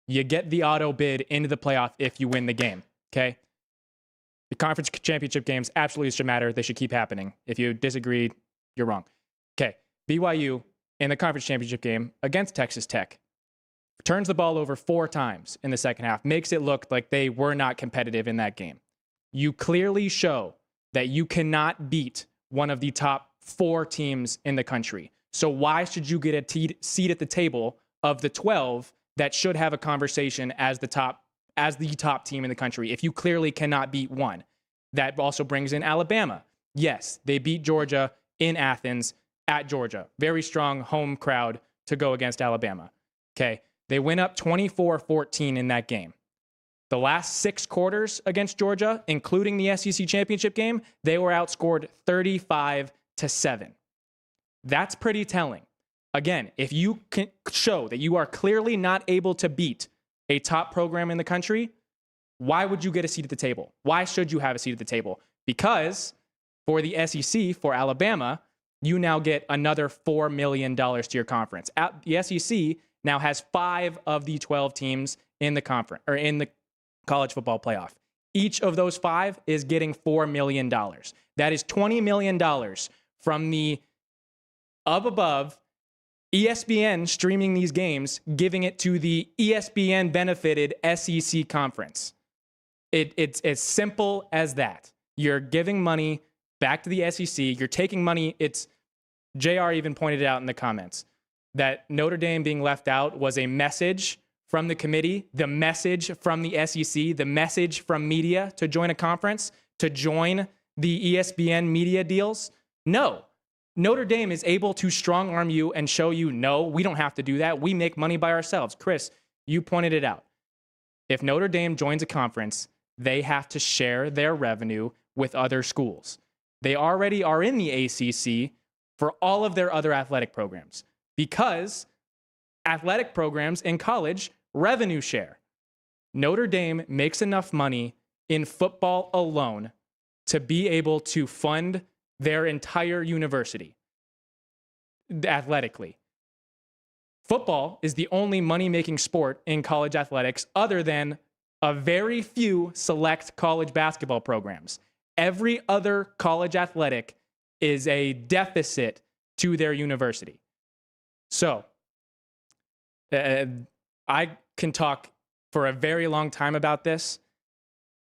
You get the auto bid into the playoff if you win the game. Okay. The conference championship games absolutely should matter. They should keep happening. If you disagree, you're wrong. Okay. BYU in the conference championship game against Texas Tech turns the ball over 4 times in the second half, makes it look like they were not competitive in that game. You clearly show that you cannot beat one of the top 4 teams in the country. So why should you get a seat at the table of the 12 that should have a conversation as the top team in the country if you clearly cannot beat one? That also brings in Alabama. Yes, they beat Georgia in Athens at Georgia. Very strong home crowd to go against Alabama. Okay. They went up 24-14 in that game. The last 6 quarters against Georgia, including the SEC championship game, they were outscored 35-7. That's pretty telling. Again, if you can show that you are clearly not able to beat a top program in the country, why would you get a seat at the table? Why should you have a seat at the table? Because for the SEC, for Alabama, you now get another $4 million to your conference. The SEC now has 5 of the 12 teams in the conference or in the college football playoff. Each of those 5 is getting $4 million. That is $20 million from the above ESPN streaming these games, giving it to the ESPN benefited SEC conference. It's as simple as that. You're giving money back to the SEC. You're taking money. It's JR even pointed it out in the comments that Notre Dame being left out was a message from the committee, the message from the SEC, the message from media to join a conference, to join the ESPN media deals. No. Notre Dame is able to strong arm you and show you, no, we don't have to do that. We make money by ourselves. Chris, you pointed it out. If Notre Dame joins a conference, they have to share their revenue with other schools. They already are in the ACC for all of their other athletic programs because athletic programs in college revenue share. Notre Dame makes enough money in football alone to be able to fund their entire university athletically. Football is the only money-making sport in college athletics other than a very few select college basketball programs. Every other college athletic is a deficit to their university. So, I can talk for a very long time about this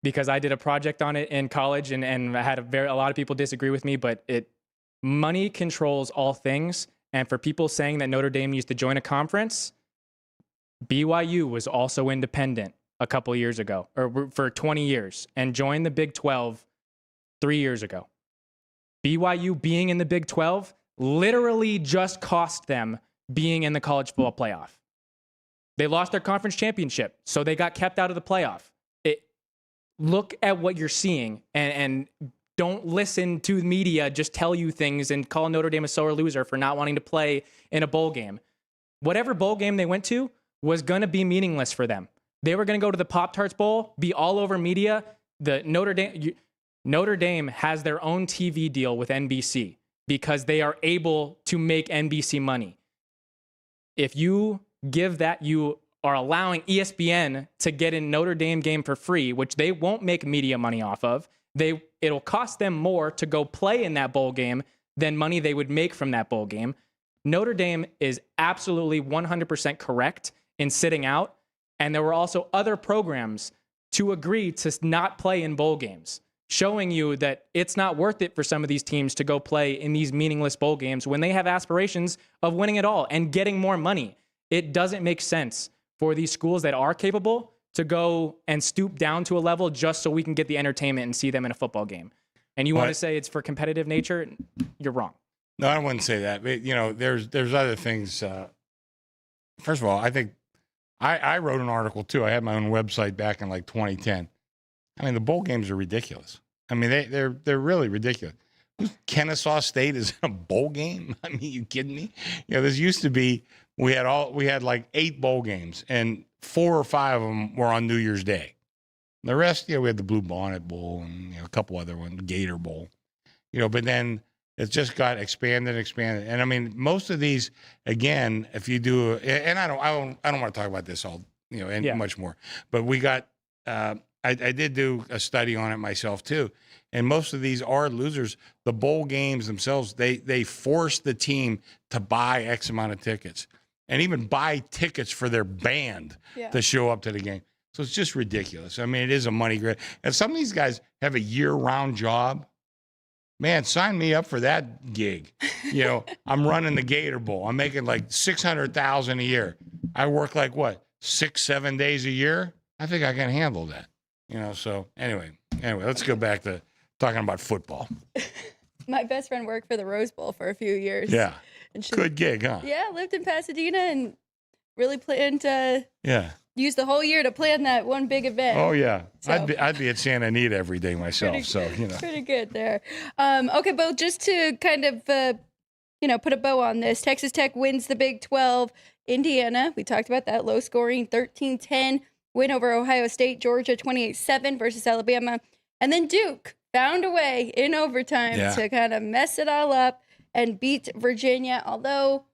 because I did a project on it in college and I had a lot of people disagree with me, but money controls all things. And for people saying that Notre Dame needs to join a conference, BYU was also independent a couple years ago, or for 20 years, and joined the Big 12 3 years ago. BYU being in the Big 12 literally just cost them being in the college football playoff. They lost their conference championship, so they got kept out of the playoff. Look at what you're seeing and don't listen to the media just tell you things and call Notre Dame a sore loser for not wanting to play in a bowl game. Whatever bowl game they went to was going to be meaningless for them. They were going to go to the Pop-Tarts Bowl, be all over media. The Notre Dame has their own TV deal with NBC because they are able to make NBC money. If you give that, you are allowing ESPN to get in Notre Dame game for free, which they won't make media money off of. It'll cost them more to go play in that bowl game than money they would make from that bowl game. Notre Dame is absolutely 100% correct in sitting out. And there were also other programs to agree to not play in bowl games, showing you that it's not worth it for some of these teams to go play in these meaningless bowl games when they have aspirations of winning it all and getting more money. It doesn't make sense for these schools that are capable to go and stoop down to a level just so we can get the entertainment and see them in a football game. And you want to say it's for competitive nature? You're wrong. No, I wouldn't say that. But, there's other things. First of all, I think I wrote an article too. I had my own website back in like 2010. I mean, the bowl games are ridiculous. I mean, they're really ridiculous. Kennesaw State is in a bowl game. I mean, you kidding me? This used to be we had like 8 bowl games, and 4 or 5 of them were on New Year's Day. The rest, we had the Blue Bonnet Bowl and a couple other ones, Gator Bowl. But then it just got expanded. And I mean, most of these, again, if you do, and I don't want to talk about this all, much more. But we got, I did do a study on it myself too. And most of these are losers. The bowl games themselves, they force the team to buy X amount of tickets and even buy tickets for their band to show up to the game. So it's just ridiculous. I mean, it is a money grab. And some of these guys have a year-round job. Man, sign me up for that gig. I'm running the Gator Bowl. I'm making like $600,000 a year. I work like 6-7 days a year. I think I can handle that. So anyway, let's go back to talking about football. My best friend worked for the Rose Bowl for a few years. Yeah. And good gig, huh? Yeah, lived in Pasadena and really planned to use the whole year to plan that one big event. Oh, yeah. So. I'd be at Santa Anita every day myself. Pretty good there. Okay, Bo, just to kind of, put a bow on this, Texas Tech wins the Big 12. Indiana, we talked about that, low scoring, 13-10. Win over Ohio State, Georgia 28-7 versus Alabama. And then Duke found a way in overtime to kind of mess it all up and beat Virginia. Although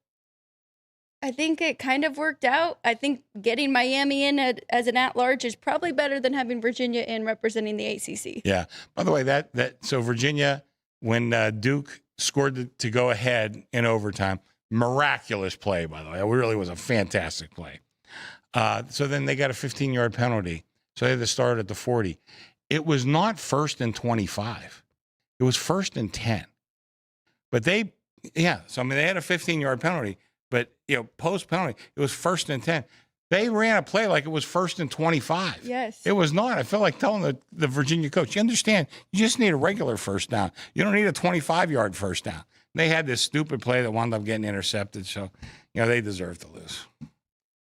I think it kind of worked out. I think getting Miami in as an at-large is probably better than having Virginia in representing the ACC. Yeah. By the way, so Virginia, when Duke scored to go ahead in overtime, miraculous play, by the way. It really was a fantastic play. So then they got a 15-yard penalty. So they had to start at the 40. It was not 1st and 25. It was 1st and 10. But so I mean, they had a 15-yard penalty, but, post penalty, it was 1st and 10. They ran a play like it was 1st and 25. Yes. It was not. I felt like telling the Virginia coach, you understand, you just need a regular first down. You don't need a 25-yard first down. They had this stupid play that wound up getting intercepted, so, they deserve to lose.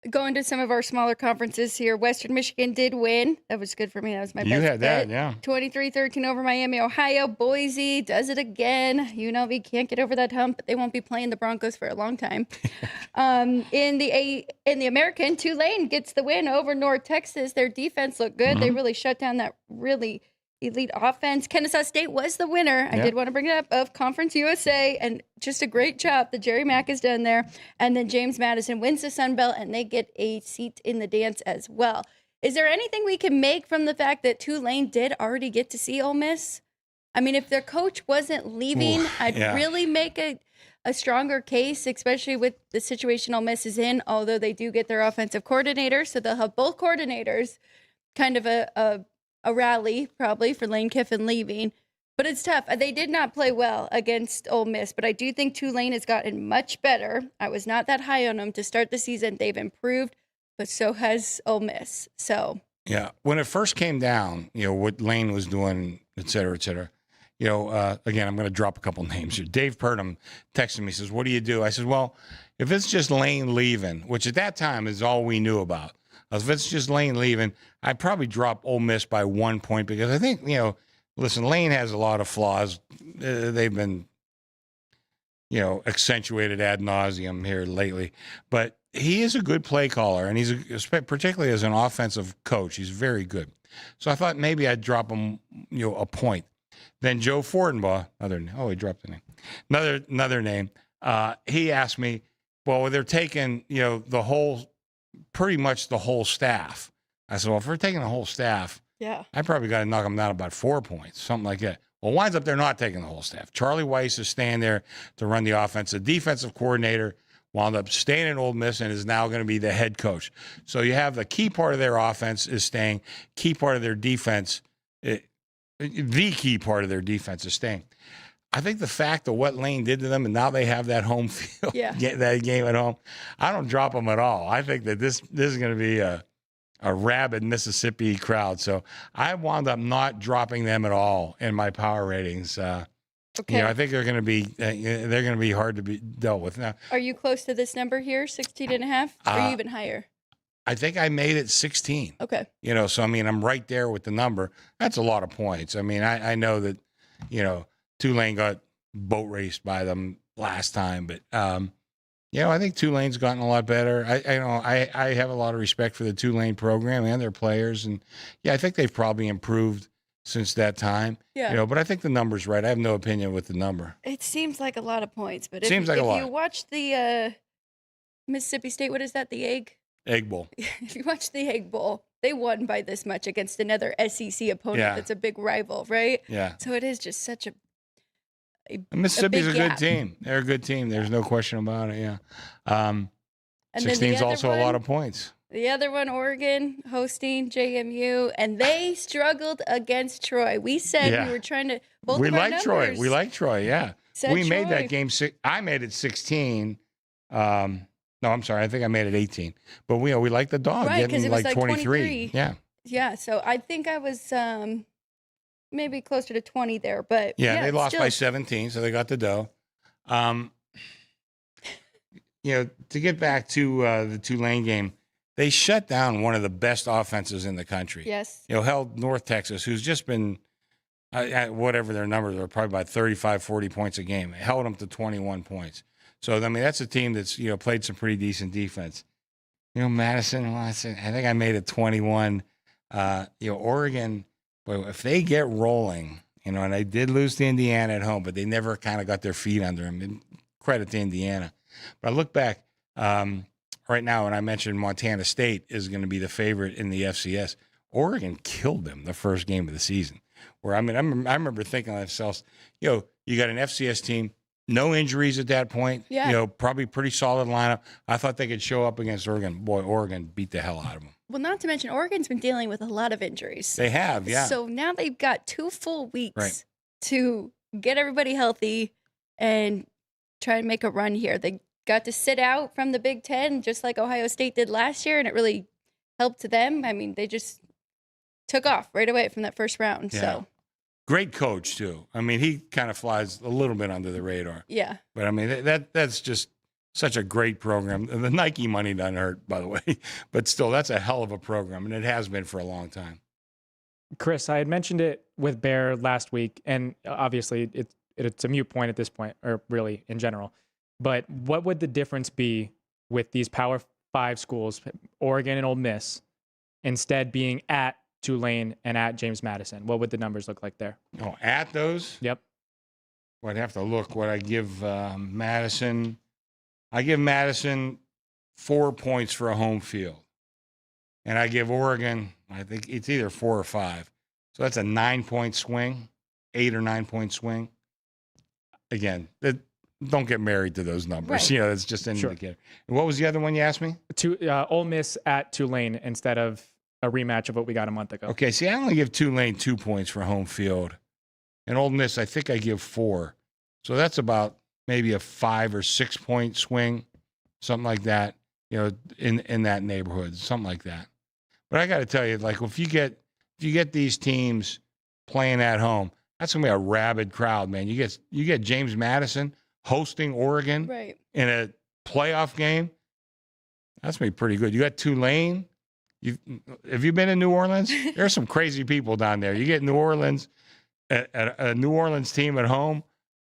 Going to some of our smaller conferences here, Western Michigan did win. That was good for me. That was my best You had bet. that, yeah. 23-13 over Miami, Ohio. Boise does it again. UNLV can't get over that hump, but they won't be playing the Broncos for a long time. In the American, Tulane gets the win over North Texas. Their defense looked good. They really shut down that really elite offense. Kennesaw State was the winner. I did want to bring it up, of Conference USA, and just a great job that Jerry Mack has done there. And then James Madison wins the Sun Belt, and they get a seat in the dance as well. Is there anything we can make from the fact that Tulane did already get to see Ole Miss? I mean, if their coach wasn't leaving, I'd really make a stronger case, especially with the situation Ole Miss is in, although they do get their offensive coordinator, so they'll have both coordinators, kind of a rally probably for Lane Kiffin leaving. But it's tough. They did not play well against Ole Miss, but I do think Tulane has gotten much better. I was not that high on them to start the season. They've improved, but so has Ole Miss. So yeah, when it first came down, what Lane was doing, et cetera, et cetera. Again, I'm going to drop a couple names here. Dave Purdom texted me, says, "What do you do?" I said, "Well, if it's just Lane leaving, which at that time is all we knew about, if it's just Lane leaving, I'd probably drop Ole Miss by 1 point because I think, listen, Lane has a lot of flaws. They've been, accentuated ad nauseum here lately. But he is a good play caller, and he's particularly as an offensive coach, he's very good. So I thought maybe I'd drop him, a point. Then Joe Fortenbaugh, he dropped the name. Another name. He asked me, well, they're taking, pretty much the whole staff. I said, well, if we're taking the whole staff, I probably got to knock them down about 4 points, something like that. Well, winds up they're not taking the whole staff. Charlie Weiss is staying there to run the offense. The defensive coordinator wound up staying in Ole Miss and is now going to be the head coach. So you have the key part of their offense is staying, key part of their defense, the key part of their defense is staying. I think the fact of what Lane did to them, and now they have that home field, that game at home, I don't drop them at all. I think that this is going to be a rabid Mississippi crowd. So I wound up not dropping them at all in my power ratings. I think they're going to be hard to be dealt with. Now, are you close to this number here, 16.5? Or are you even higher? I think I made it 16. Okay. So I mean, I'm right there with the number. That's a lot of points. I mean, I know that, Tulane got boat raced by them last time, but I think Tulane's gotten a lot better. I have a lot of respect for the Tulane program and their players, and I think they've probably improved since that time. Yeah. But I think the number's right. I have no opinion with the number. It seems like a lot of points, but if a lot. You watch the Mississippi State, what is that? The Egg Bowl. If you watch the Egg Bowl, they won by this much against another SEC opponent that's a big rival, right? Yeah. So it is just such a Mississippi's a good gap. team. They're a good team. There's no question about it. Yeah. And 16 is also a lot of points. The other one, Oregon, hosting JMU, and they struggled against Troy. We said we were trying to. We like Troy. We like Troy. Yeah. We Troy. made that game. I made it 16. No, I'm sorry. I think I made it 18. But we like the dog getting it was like 23. Yeah. Yeah. So I think I was maybe closer to 20 there, but they lost by 17, so they got the dough. To get back to the Tulane game, they shut down one of the best offenses in the country. Yes. Held North Texas, who's just been, whatever their numbers are, probably about 35, 40 points a game. It held them to 21 points. So, I mean, that's a team that's, played some pretty decent defense. Madison, I think I made it 21. Oregon, boy, if they get rolling, and they did lose to Indiana at home, but they never kind of got their feet under them. And credit to Indiana. But I look back right now, and I mentioned Montana State is going to be the favorite in the FCS. Oregon killed them the first game of the season. Where I remember thinking to myself, you got an FCS team, no injuries at that point. Yeah. Probably pretty solid lineup. I thought they could show up against Oregon. Boy, Oregon beat the hell out of them. Well, not to mention Oregon's been dealing with a lot of injuries. They have, yeah. So now they've got 2 full weeks Right. to get everybody healthy and try and make a run here. They got to sit out from the Big Ten just like Ohio State did last year, and it really helped them. I mean, they just took off right away from that first round. Yeah. So Great coach, too. I mean, he kind of flies a little bit under the radar. yeah. But, I mean, that's just such a great program. The Nike money doesn't hurt, by the way. But still, that's a hell of a program, and it has been for a long time. Chris, I had mentioned it with Bear last week, and obviously it's a moot point at this point, or really in general. But what would the difference be with these Power 5 schools, Oregon and Ole Miss, instead being at Tulane and at James Madison? What would the numbers look like there? Oh, at those? Yep. Well, I'd have to look what I give Madison. I give Madison 4 points for a home field. And I give Oregon, I think it's either 4 or 5. So that's a 9-point swing, 8 or 9-point swing. Again, don't get married to those numbers. Right. You know, it's just an indicator. And what was the other one you asked me? Ole Miss at Tulane instead of a rematch of what we got a month ago. Okay, see, I only give Tulane 2 points for home field. And Ole Miss, I think I give 4. So that's about maybe a 5 or 6 point swing, something like that, you know, in that neighborhood, something like that. But I got to tell you, like, if you get these teams playing at home, that's going to be a rabid crowd, man. You get James Madison hosting Oregon Right. in a playoff game. That's going to be pretty good. You got Tulane. Have you been in New Orleans? There's some crazy people down there. You get New Orleans, a New Orleans team at home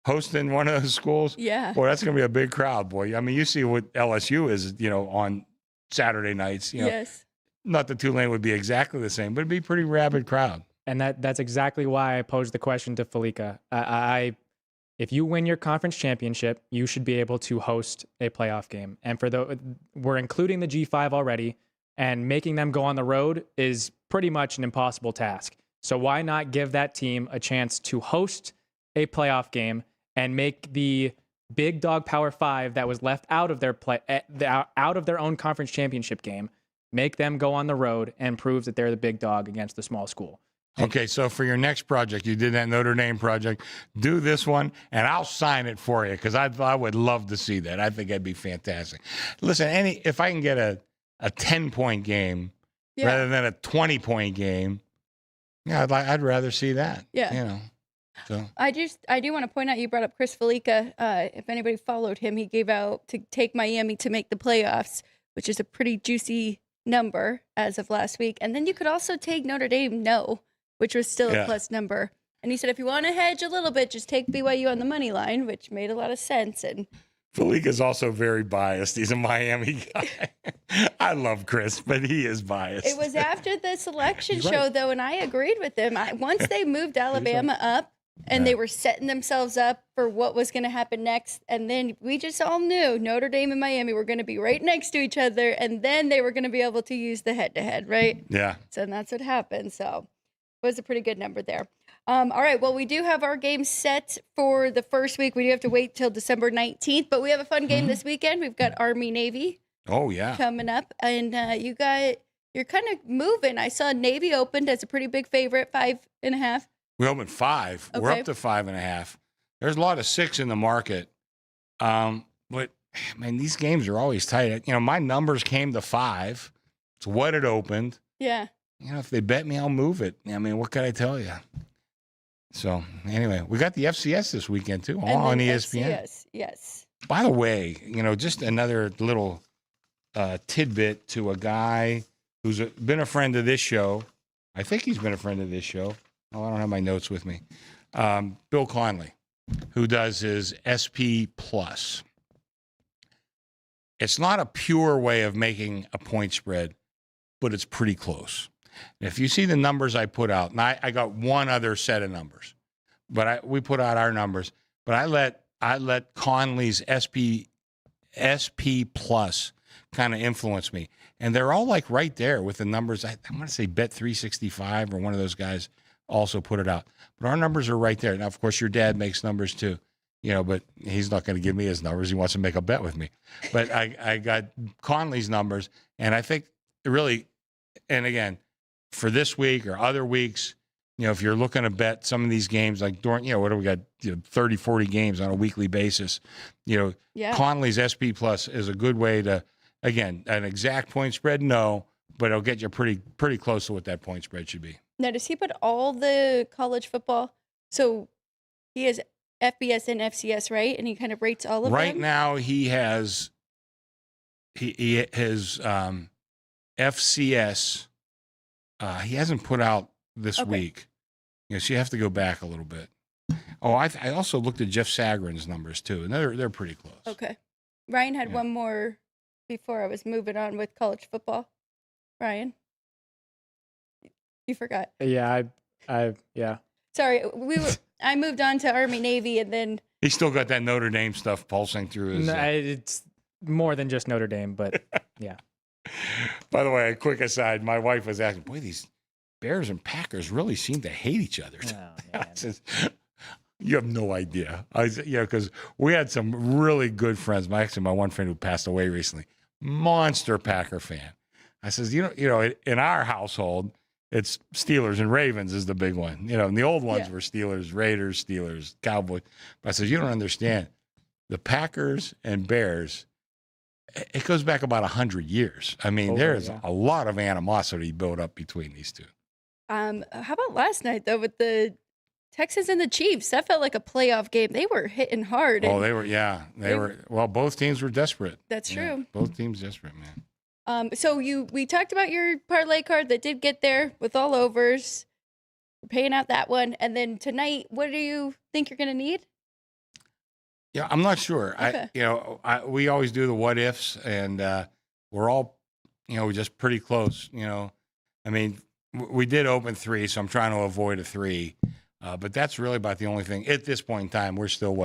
hosting one of those schools. Yeah. Boy, that's going to be a big crowd, boy. I mean, you see what LSU is, you know, on Saturday nights. You know, Yes. not that Tulane would be exactly the same, but it'd be a pretty rabid crowd. And that's exactly why I posed the question to Felica. If you win your conference championship, you should be able to host a playoff game. And we're including the G5 already, and making them go on the road is pretty much an impossible task. So why not give that team a chance to host a playoff game and make the big dog Power 5 that was left out of their out of their own conference championship game, make them go on the road and prove that they're the big dog against the small school. Okay, so for your next project, you did that Notre Dame project, do this one, and I'll sign it for you because I would love to see that. I think that'd be fantastic. Listen, if I can get a 10-point game rather than a 20-point game, yeah, I'd rather see that. Yeah. You know. So I do want to point out, you brought up Chris Felica. If anybody followed him, he gave out to take Miami to make the playoffs, which is a pretty juicy number as of last week. And then you could also take Notre Dame which was still a plus number. And he said, if you want to hedge a little bit, just take BYU on the money line, which made a lot of sense. And Felica's also very biased. He's a Miami guy. I love Chris, but he is biased. it was after the selection show, though, and I agreed with him. Once they moved Alabama up, and they were setting themselves up for what was going to happen next. And then we just all knew Notre Dame and Miami were going to be right next to each other. And then they were going to be able to use the head-to-head, right? Yeah. So that's what happened. So it was a pretty good number there. All right. Well, we do have our game set for the first week. We do have to wait till December 19th. But we have a fun game this weekend. We've got Army-Navy Oh, yeah. coming up. And you're kind of moving. I saw Navy opened as a pretty big favorite, 5.5. We opened 5. We're Okay. up to 5.5. There's a lot of 6 in the market. But, man, these games are always tight. You know, my numbers came to 5. It's what it opened. Yeah. You know, if they bet me, I'll move it. I mean, what can I tell you? So, anyway, we got the FCS this weekend, too, all And on then ESPN. FCS, yes. By the way, you know, just another little tidbit to a guy who's been a friend of this show. I think he's been a friend of this show. Oh, I don't have my notes with me. Bill Conley, who does his SP Plus. It's not a pure way of making a point spread, but it's pretty close. And if you see the numbers I put out, and I got one other set of numbers, but we put out our numbers. But I let Conley's SP Plus kind of influence me, and they're all like right there with the numbers. I want to say Bet365 or one of those guys also put it out. But our numbers are right there. Now, of course, your dad makes numbers too, you know, but he's not going to give me his numbers. He wants to make a bet with me. But I got Conley's numbers, and I think really and again, for this week or other weeks, if you're looking to bet some of these games, like during, what do we got, 30, 40 games on a weekly basis, Connolly's SP Plus is a good way to, again, an exact point spread, no, but it'll get you pretty close to what that point spread should be. Now, does he put all the college football? So he has FBS and FCS, right? And he kind of rates all of them? Right now, he has his FCS. He hasn't put out this week. So you have to go back a little bit. Oh, I also looked at Jeff Sagarin's numbers, too, and they're pretty close. Okay. Ryan had one more before I was moving on with college football. Ryan? You forgot. Yeah, yeah. Sorry, I moved on to Army Navy, and then He's still got that Notre Dame stuff pulsing through his. No, it's more than just Notre Dame, but yeah. By the way, a quick aside: my wife was asking, "Boy, these Bears and Packers really seem to hate each other." I said, you have no idea. Because we had some really good friends. My one friend who passed away recently, monster Packer fan. I says, in our household, it's Steelers and Ravens is the big one. And the old ones were Steelers, Raiders, Steelers, Cowboys. But I says, you don't understand. The Packers and Bears, it goes back about 100 years. I mean, there's a lot of animosity built up between these two. How about last night, though, with the Texans and the Chiefs? That felt like a playoff game. They were hitting hard. Oh, they were, They were. Well, both teams were desperate. That's true. Both teams desperate, man. So we talked about your parlay card that did get there with all overs. We're paying out that one. And then tonight, what do you think you're going to need? Yeah, I'm not sure. Okay. We always do the what ifs, and we're all, just pretty close. I mean, we did open 3, so I'm trying to avoid a 3. But that's really about the only thing at this point in time. We're still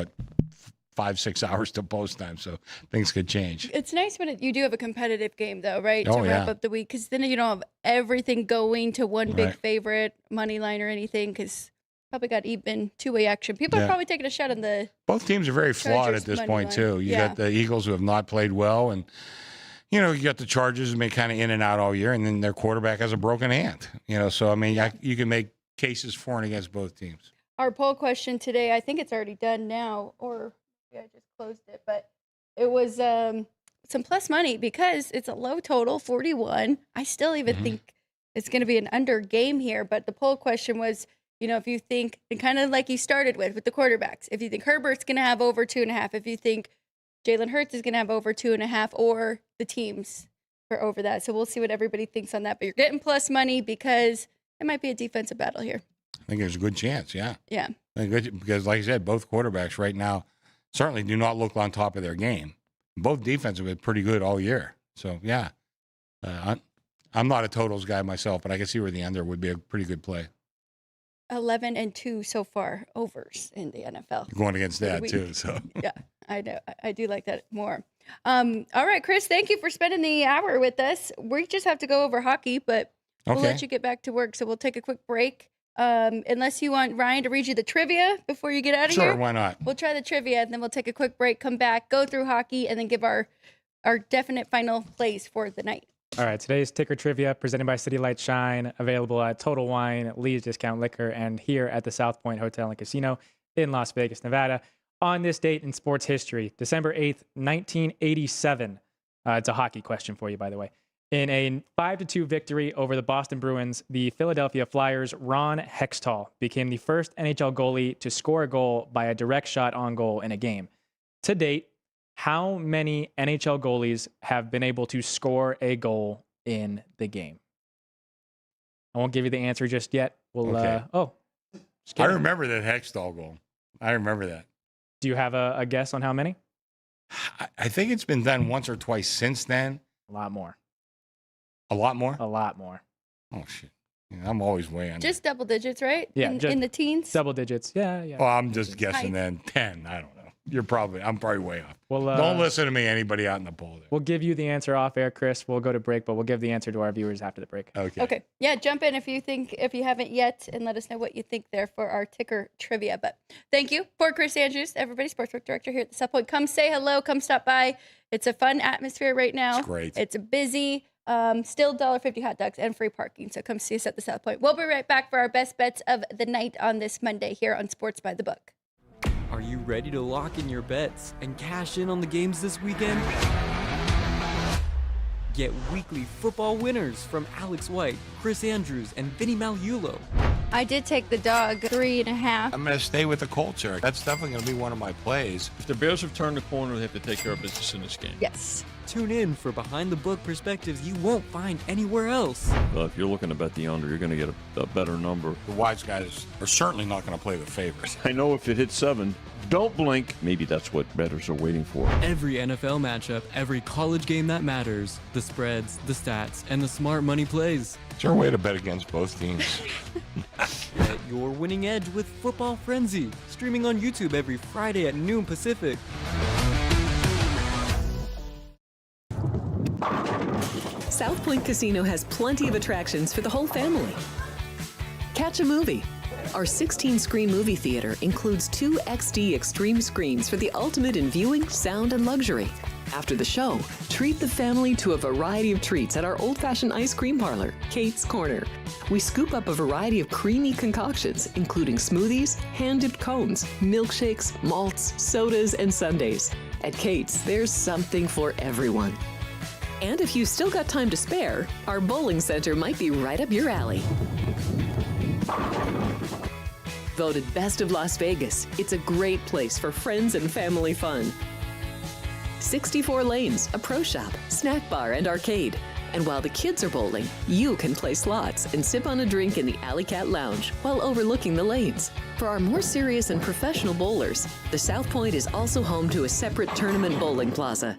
5-6 hours to post time, so things could change. It's nice when you do have a competitive game, though, right? To wrap up the week, because then you don't have everything going to one big favorite money line or anything. Because probably got even two-way action. People are probably taking a shot on the. Both teams are very flawed Chargers at this money point line. too. You got the Eagles who have not played well, and you got the Chargers who've been kind of in and out all year, and then their quarterback has a broken hand. So I mean, you can make cases for and against both teams. Our poll question today, I think it's already done now, or I just closed it, but it was some plus money because it's a low total, 41. I still even think it's going to be an under game here, but the poll question was, if you think, and kind of like you started with the quarterbacks, if you think Herbert's going to have over 2.5, if you think Jalen Hurts is going to have over 2.5, or the teams for over that. So we'll see what everybody thinks on that, but you're getting plus money because it might be a defensive battle here. I think there's a good chance, yeah. Yeah. Because like I said, both quarterbacks right now certainly do not look on top of their game. Both defenses have been pretty good all year. So, yeah. I'm not a totals guy myself, but I can see where the under would be a pretty good play. 11-2 so far overs in the NFL. You're going against that, too. So yeah, I know. I do like that more. All right, Chris, thank you for spending the hour with us. We just have to go over hockey, but we'll let you get back to work. So we'll take a quick break. Unless you want Ryan to read you the trivia before you get out of here. Sure, why not? We'll try the trivia, and then we'll take a quick break, come back, go through hockey, and then give our definite final plays for the night. All right, today's ticker trivia presented by City Light Shine, available at Total Wine, Lee's Discount Liquor, and here at the South Point Hotel and Casino in Las Vegas, Nevada. On this date in sports history, December 8th, 1987. It's a hockey question for you, by the way. In a 5-2 victory over the Boston Bruins, the Philadelphia Flyers' Ron Hextall became the first NHL goalie to score a goal by a direct shot on goal in a game. To date, how many NHL goalies have been able to score a goal in the game? I won't give you the answer just yet. We'll. Okay. I remember that Hextall goal. I remember that. Do you have a guess on how many? I think it's been done once or twice since then. A lot more. A lot more? A lot more. Oh, shit. Yeah, I'm always way under. Just double digits, right? Yeah. In the teens? Double digits. Yeah. Well, I'm just guessing then 10. I don't know. I'm probably way off. Well, don't listen to me, anybody out in the poll there. We'll give you the answer off air, Chris. We'll go to break, but we'll give the answer to our viewers after the break. Okay. Yeah, jump in if you haven't yet, and let us know what you think there for our ticker trivia. But thank you for Chris Andrews, everybody, Sportsbook Director here at the South Point. Come say hello. Come stop by. It's a fun atmosphere right now. It's great. It's busy. Still $1.50 hot dogs and free parking. So come see us at the South Point. We'll be right back for our best bets of the night on this Monday here on Sports by the Book. Are you ready to lock in your bets and cash in on the games this weekend? Get weekly football winners from Alex White, Chris Andrews, and Vinny Malulo. I did take the dog 3.5. I'm going to stay with the culture. That's definitely going to be one of my plays. If the Bears have turned the corner, they have to take care of business in this game. Yes. Tune in for behind-the-book perspectives you won't find anywhere else. If you're looking to bet the under, you're going to get a better number. The wise guys are certainly not going to play the favorites. I know if it hits 7, don't blink. Maybe that's what bettors are waiting for. Every NFL matchup, every college game that matters, the spreads, the stats, and the smart money plays. Is there a way to bet against both teams? Get your winning edge with Football Frenzy, streaming on YouTube every Friday at noon Pacific. South Point Casino has plenty of attractions for the whole family. Catch a movie. Our 16-screen movie theater includes 2 XD Extreme screens for the ultimate in viewing, sound, and luxury. After the show, treat the family to a variety of treats at our old-fashioned ice cream parlor, Kate's Corner. We scoop up a variety of creamy concoctions, including smoothies, hand-dipped cones, milkshakes, malts, sodas, and sundaes. At Kate's, there's something for everyone. And if you've still got time to spare, our bowling center might be right up your alley. Voted Best of Las Vegas, it's a great place for friends and family fun. 64 lanes, a pro shop, snack bar, and arcade. And while the kids are bowling, you can play slots and sip on a drink in the Alley Cat Lounge while overlooking the lanes. For our more serious and professional bowlers, the South Point is also home to a separate tournament bowling plaza.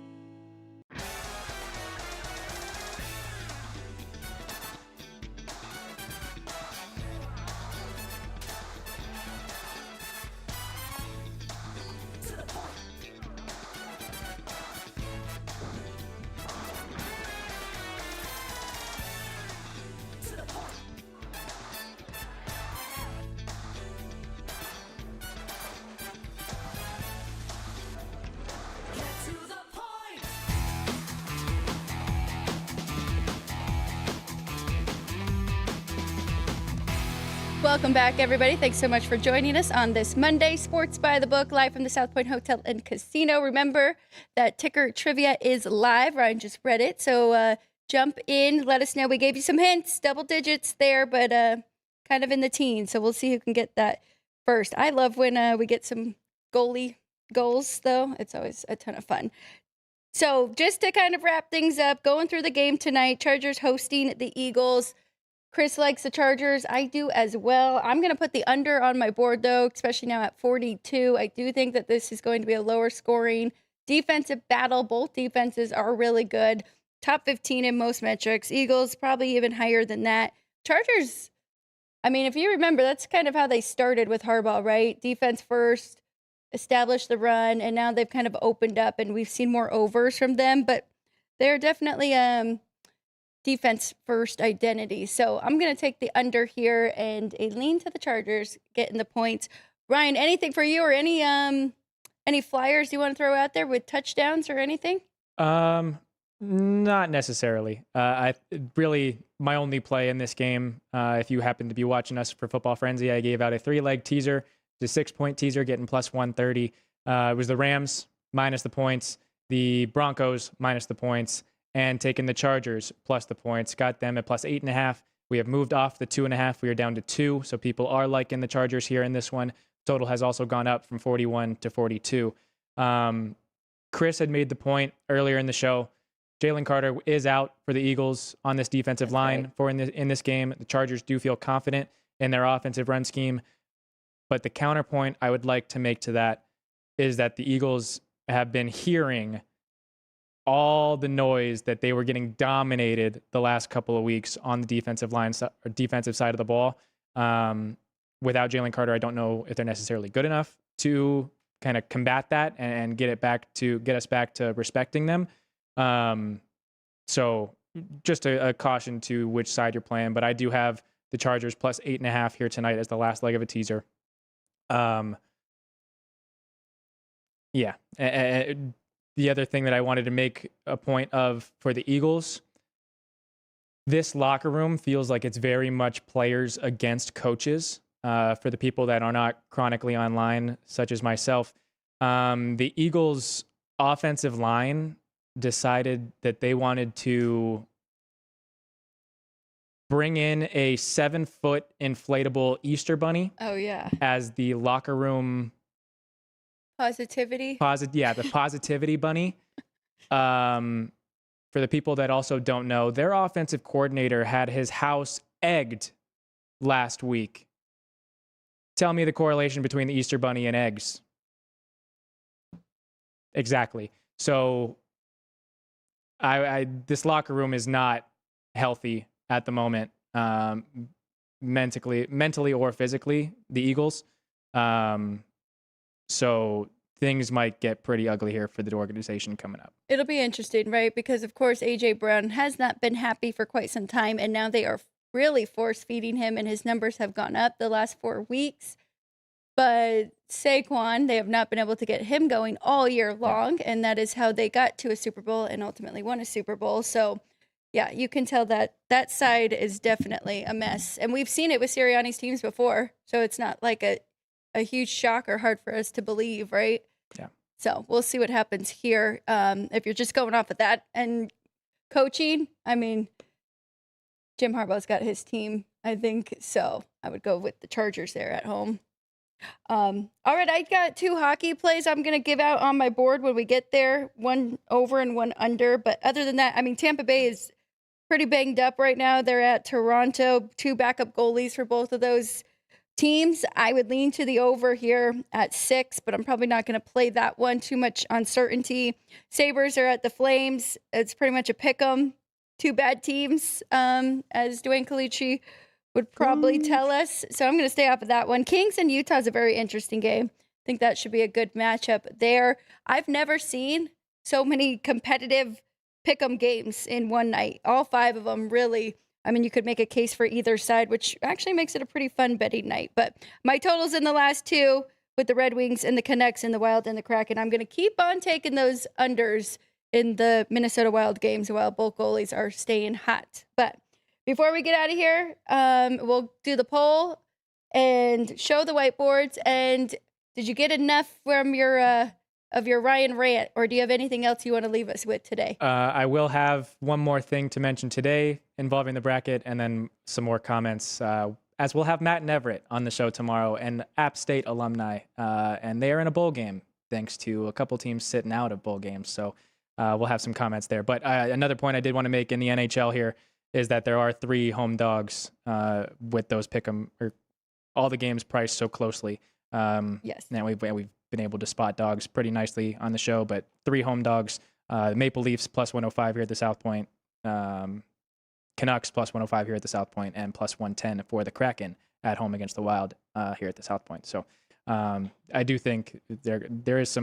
Welcome back, everybody. Thanks so much for joining us on this Monday, Sports by the Book, live from the South Point Hotel and Casino. Remember that ticker trivia is live. Ryan just read it, so jump in. Let us know. We gave you some hints, double digits there, but kind of in the teens, so we'll see who can get that first. I love when we get some goalie goals, though. It's always a ton of fun. So just to kind of wrap things up, going through the game tonight, Chargers hosting the Eagles. Chris likes the Chargers. I do as well. I'm going to put the under on my board, though, especially now at 42. I do think that this is going to be a lower scoring defensive battle. Both defenses are really good. Top 15 in most metrics. Eagles probably even higher than that. Chargers, I mean, if you remember, that's kind of how they started with Harbaugh, right? Defense first, established the run, and now they've kind of opened up, and we've seen more overs from them. But they're definitely defense first identity. So I'm going to take the under here and a lean to the Chargers getting the points. Ryan, anything for you or any flyers you want to throw out there with touchdowns or anything? Not necessarily. I really, my only play in this game, if you happen to be watching us for Football Frenzy, I gave out a 3-leg teaser, the 6-point teaser getting plus 130. It was the Rams minus the points, the Broncos minus the points, and taking the Chargers plus the points. Got them at plus 8.5. We have moved off the 2.5. We are down to 2. So people are liking the Chargers here in this one. Total has also gone up from 41 to 42. Chris had made the point earlier in the show. Jalen Carter is out for the Eagles on this defensive line for in this game. The Chargers do feel confident in their offensive run scheme. But the counterpoint I would like to make to that is that the Eagles have been hearing all the noise that they were getting dominated the last couple of weeks on the defensive line or defensive side of the ball. Without Jalen Carter, I don't know if they're necessarily good enough to kind of combat that and get us back to respecting them. So just a caution to which side you're playing, but I do have the Chargers plus 8.5 here tonight as the last leg of a teaser. The other thing that I wanted to make a point of for the Eagles, this locker room feels like it's very much players against coaches. For the people that are not chronically online, such as myself, the Eagles' offensive line decided that they wanted to bring in a 7-foot inflatable Easter bunny Oh yeah. as the locker room Positivity. the positivity bunny. For the people that also don't know, their offensive coordinator had his house egged last week. Tell me the correlation between the Easter bunny and eggs. Exactly. So this locker room is not healthy at the moment, mentally or physically, the Eagles. So things might get pretty ugly here for the organization coming up. It'll be interesting, right? Because of course AJ Brown has not been happy for quite some time, and now they are really force feeding him, and his numbers have gone up the last 4 weeks. But Saquon, they have not been able to get him going all year long, and that is how they got to a Super Bowl and ultimately won a Super Bowl. So, yeah, you can tell that that side is definitely a mess. And we've seen it with Sirianni's teams before, so it's not like a huge shock or hard for us to believe, right? Yeah. So we'll see what happens here. If you're just going off of that and coaching, I mean, Jim Harbaugh's got his team, I think. So I would go with the Chargers there at home. All right, I got 2 hockey plays I'm going to give out on my board when we get there, one over and one under. But other than that, I mean, Tampa Bay is pretty banged up right now. They're at Toronto, 2 backup goalies for both of those teams. I would lean to the over here at 6, but I'm probably not going to play that one. Too much uncertainty. Sabres are at the Flames. It's pretty much a pick 'em. 2 bad teams, as Dwayne Calici would probably tell us. So I'm going to stay off of that one. Kings and Utah is a very interesting game. I think that should be a good matchup there. I've never seen so many competitive pick'em games in one night. All 5 of them, really. I mean, you could make a case for either side, which actually makes it a pretty fun betting night. But my totals in the last 2 with the Red Wings and the Canucks and the Wild and the Kraken. I'm going to keep on taking those unders in the Minnesota Wild games while both goalies are staying hot. But before we get out of here, we'll do the poll and show the whiteboards. And did you get enough from your of your Ryan rant, or do you have anything else you want to leave us with today? I will have one more thing to mention today involving the bracket, and then some more comments, as we'll have Matt and Everett on the show tomorrow, and App State alumni, and they are in a bowl game thanks to a couple teams sitting out of bowl games. So we'll have some comments there. But another point I did want to make in the NHL here is that there are 3 home dogs with those pick'em, or all the games priced so closely. Yes. Now we've been able to spot dogs pretty nicely on the show, but 3 home dogs: Maple Leafs plus 105 here at the South Point, Canucks plus 105 here at the South Point, and plus 110 for the Kraken at home against the Wild here at the South Point. So I do think there is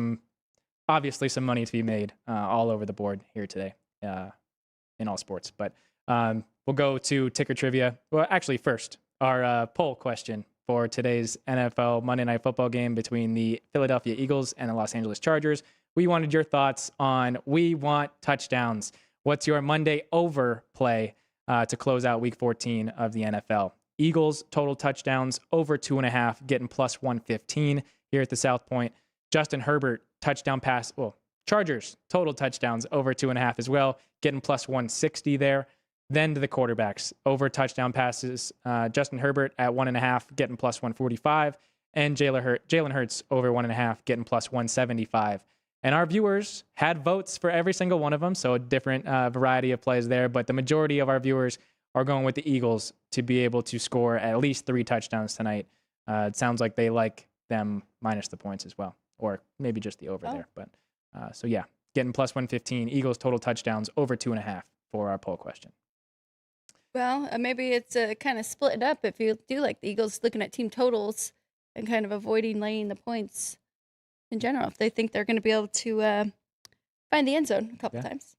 obviously some money to be made all over the board here today in all sports. But we'll go to ticker trivia. Well, actually, first, our poll question for today's NFL Monday Night Football game between the Philadelphia Eagles and the Los Angeles Chargers. We wanted your thoughts on we want touchdowns. What's your Monday over play to close out Week 14 of the NFL? Eagles total touchdowns over 2.5, getting plus 115 here at the South Point. Justin Herbert touchdown pass. Well, Chargers total touchdowns over 2.5 as well, getting plus 160 there. Then to the quarterbacks, over touchdown passes. Justin Herbert at 1.5, getting plus 145, and Jalen Hurts over 1.5, getting plus 175. And our viewers had votes for every single one of them, so a different variety of plays there. But the majority of our viewers are going with the Eagles to be able to score at least 3 touchdowns tonight. It sounds like they like them minus the points as well, or maybe just the over there. But so yeah, getting plus 115. Eagles total touchdowns over 2.5 for our poll question. Well, maybe it's kind of split up if you do like the Eagles looking at team totals and kind of avoiding laying the points in general, if they think they're going to be able to find the end zone a couple times.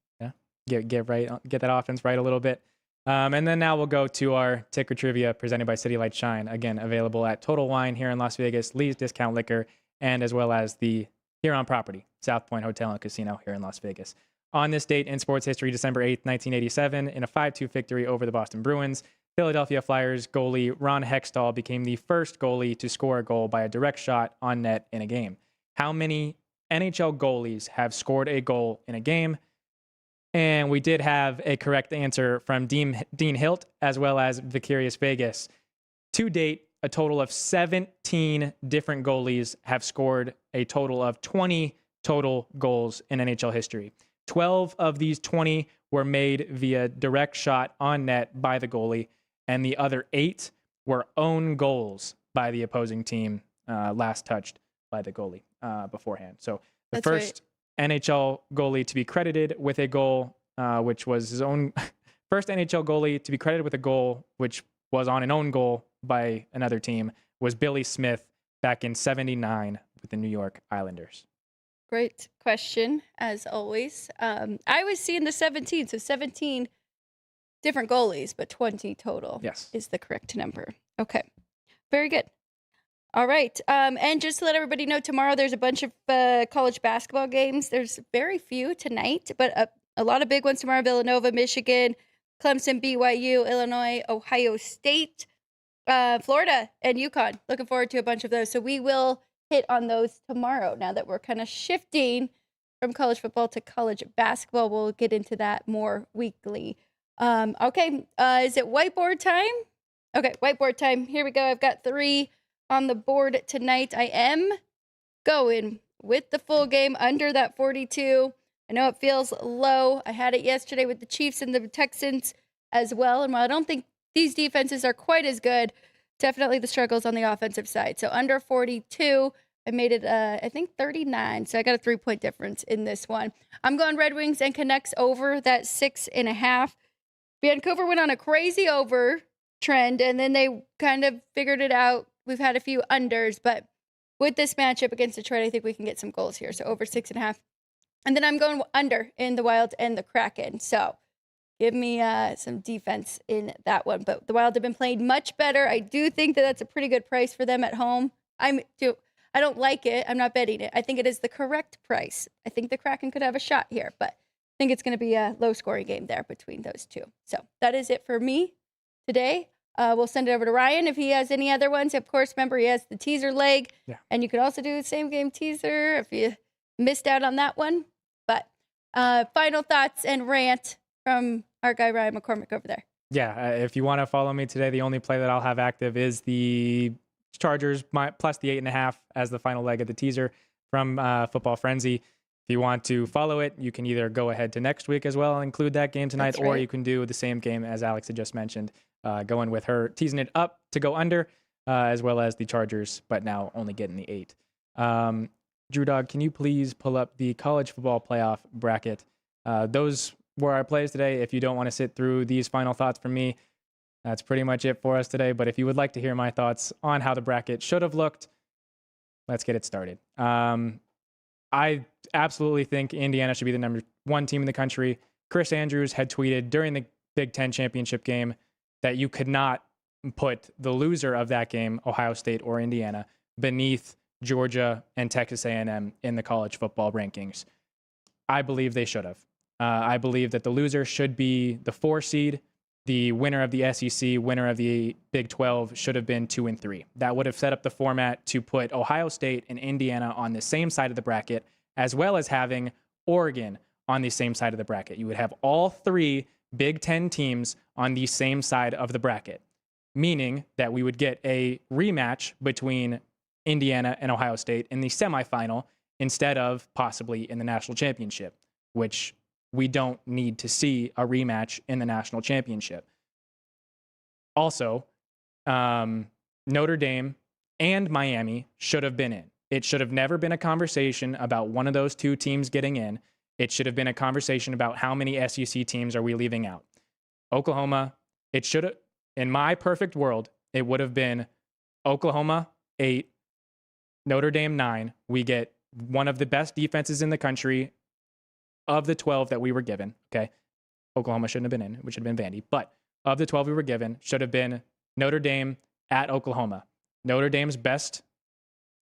Yeah, get that offense right a little bit. And then now we'll go to our ticker trivia presented by City Light Shine. Again, available at Total Wine here in Las Vegas, Lee's Discount Liquor, and as well as the Huron property, South Point Hotel and Casino here in Las Vegas. On this date in sports history, December 8th, 1987, in a 5-2 victory over the Boston Bruins, Philadelphia Flyers goalie Ron Hextall became the first goalie to score a goal by a direct shot on net in a game. How many NHL goalies have scored a goal in a game? And we did have a correct answer from Dean Hilt as well as Vicarious Vegas. To date, a total of 17 different goalies have scored a total of 20 total goals in NHL history. 12 of these 20 were made via direct shot on net by the goalie, and the other 8 were own goals by the opposing team, last touched by the goalie beforehand. So the That's first NHL goalie to be credited with a goal, which was his own first NHL goalie to be credited with a goal, which was on an own goal by another team, was Billy Smith back in '79 with the New York Islanders. Great question, as always. I was seeing the 17, so 17 different goalies, but 20 total Yes. is the correct number. Okay, very good. All right, and just to let everybody know, tomorrow there's a bunch of college basketball games. There's very few tonight, but a lot of big ones tomorrow. Villanova, Michigan, Clemson, BYU, Illinois, Ohio State, Florida, and UConn. Looking forward to a bunch of those. So we will hit on those tomorrow. Now that we're kind of shifting from college football to college basketball, we'll get into that more weekly. Okay, is it whiteboard time? Okay, whiteboard time. Here we go. I've got 3 on the board tonight. I am going with the full game under that 42. I know it feels low. I had it yesterday with the Chiefs and the Texans as well. And while I don't think these defenses are quite as good, definitely the struggles on the offensive side. So under 42, I made it, I think 39. So I got a 3-point difference in this one. I'm going Red Wings and Canucks over that 6.5. Vancouver went on a crazy over trend, and then they kind of figured it out. We've had a few unders, but with this matchup against Detroit, I think we can get some goals here. So over 6.5. And then I'm going under in the Wild and the Kraken. So give me some defense in that one. But the Wild have been playing much better. I do think that that's a pretty good price for them at home. I don't like it. I'm not betting it. I think it is the correct price. I think the Kraken could have a shot here, but I think it's going to be a low-scoring game there between those two. So that is it for me today. We'll send it over to Ryan if he has any other ones. Of course, remember, he has the teaser leg. Yeah. And you could also do the same game teaser if you missed out on that one. But final thoughts and rant from our guy Ryan McCormick over there. Yeah, if you want to follow me today, the only play that I'll have active is the Chargers plus the 8.5 as the final leg of the teaser from Football Frenzy. If you want to follow it, you can either go ahead to next week as well and include that game tonight, or you can do the same game as Alex had just mentioned, going with her teasing it up to go under, as well as the Chargers, but now only getting the 8. Drew Dog, can you please pull up the college football playoff bracket? Those were our plays today. If you don't want to sit through these final thoughts from me, that's pretty much it for us today. But if you would like to hear my thoughts on how the bracket should have looked, let's get it started. I absolutely think Indiana should be the number 1 team in the country. Chris Andrews had tweeted during the Big Ten championship game that you could not put the loser of that game, Ohio State or Indiana, beneath Georgia and Texas A&M in the college football rankings. I believe they should have. I believe that the loser should be the 4 seed. The winner of the SEC, winner of the Big 12 should have been 2 and 3. That would have set up the format to put Ohio State and Indiana on the same side of the bracket, as well as having Oregon on the same side of the bracket. You would have all 3 Big 10 teams on the same side of the bracket, meaning that we would get a rematch between Indiana and Ohio State in the semifinal instead of possibly in the national championship, which we don't need to see a rematch in the national championship. Also, Notre Dame and Miami should have been in. It should have never been a conversation about one of those 2 teams getting in. It should have been a conversation about how many SEC teams are we leaving out. Oklahoma, it should have, in my perfect world, it would have been Oklahoma 8, Notre Dame 9. We get one of the best defenses in the country of the 12 that we were given. Okay. Oklahoma shouldn't have been in, which should have been Vandy. But of the 12 we were given, should have been Notre Dame at Oklahoma. Notre Dame's best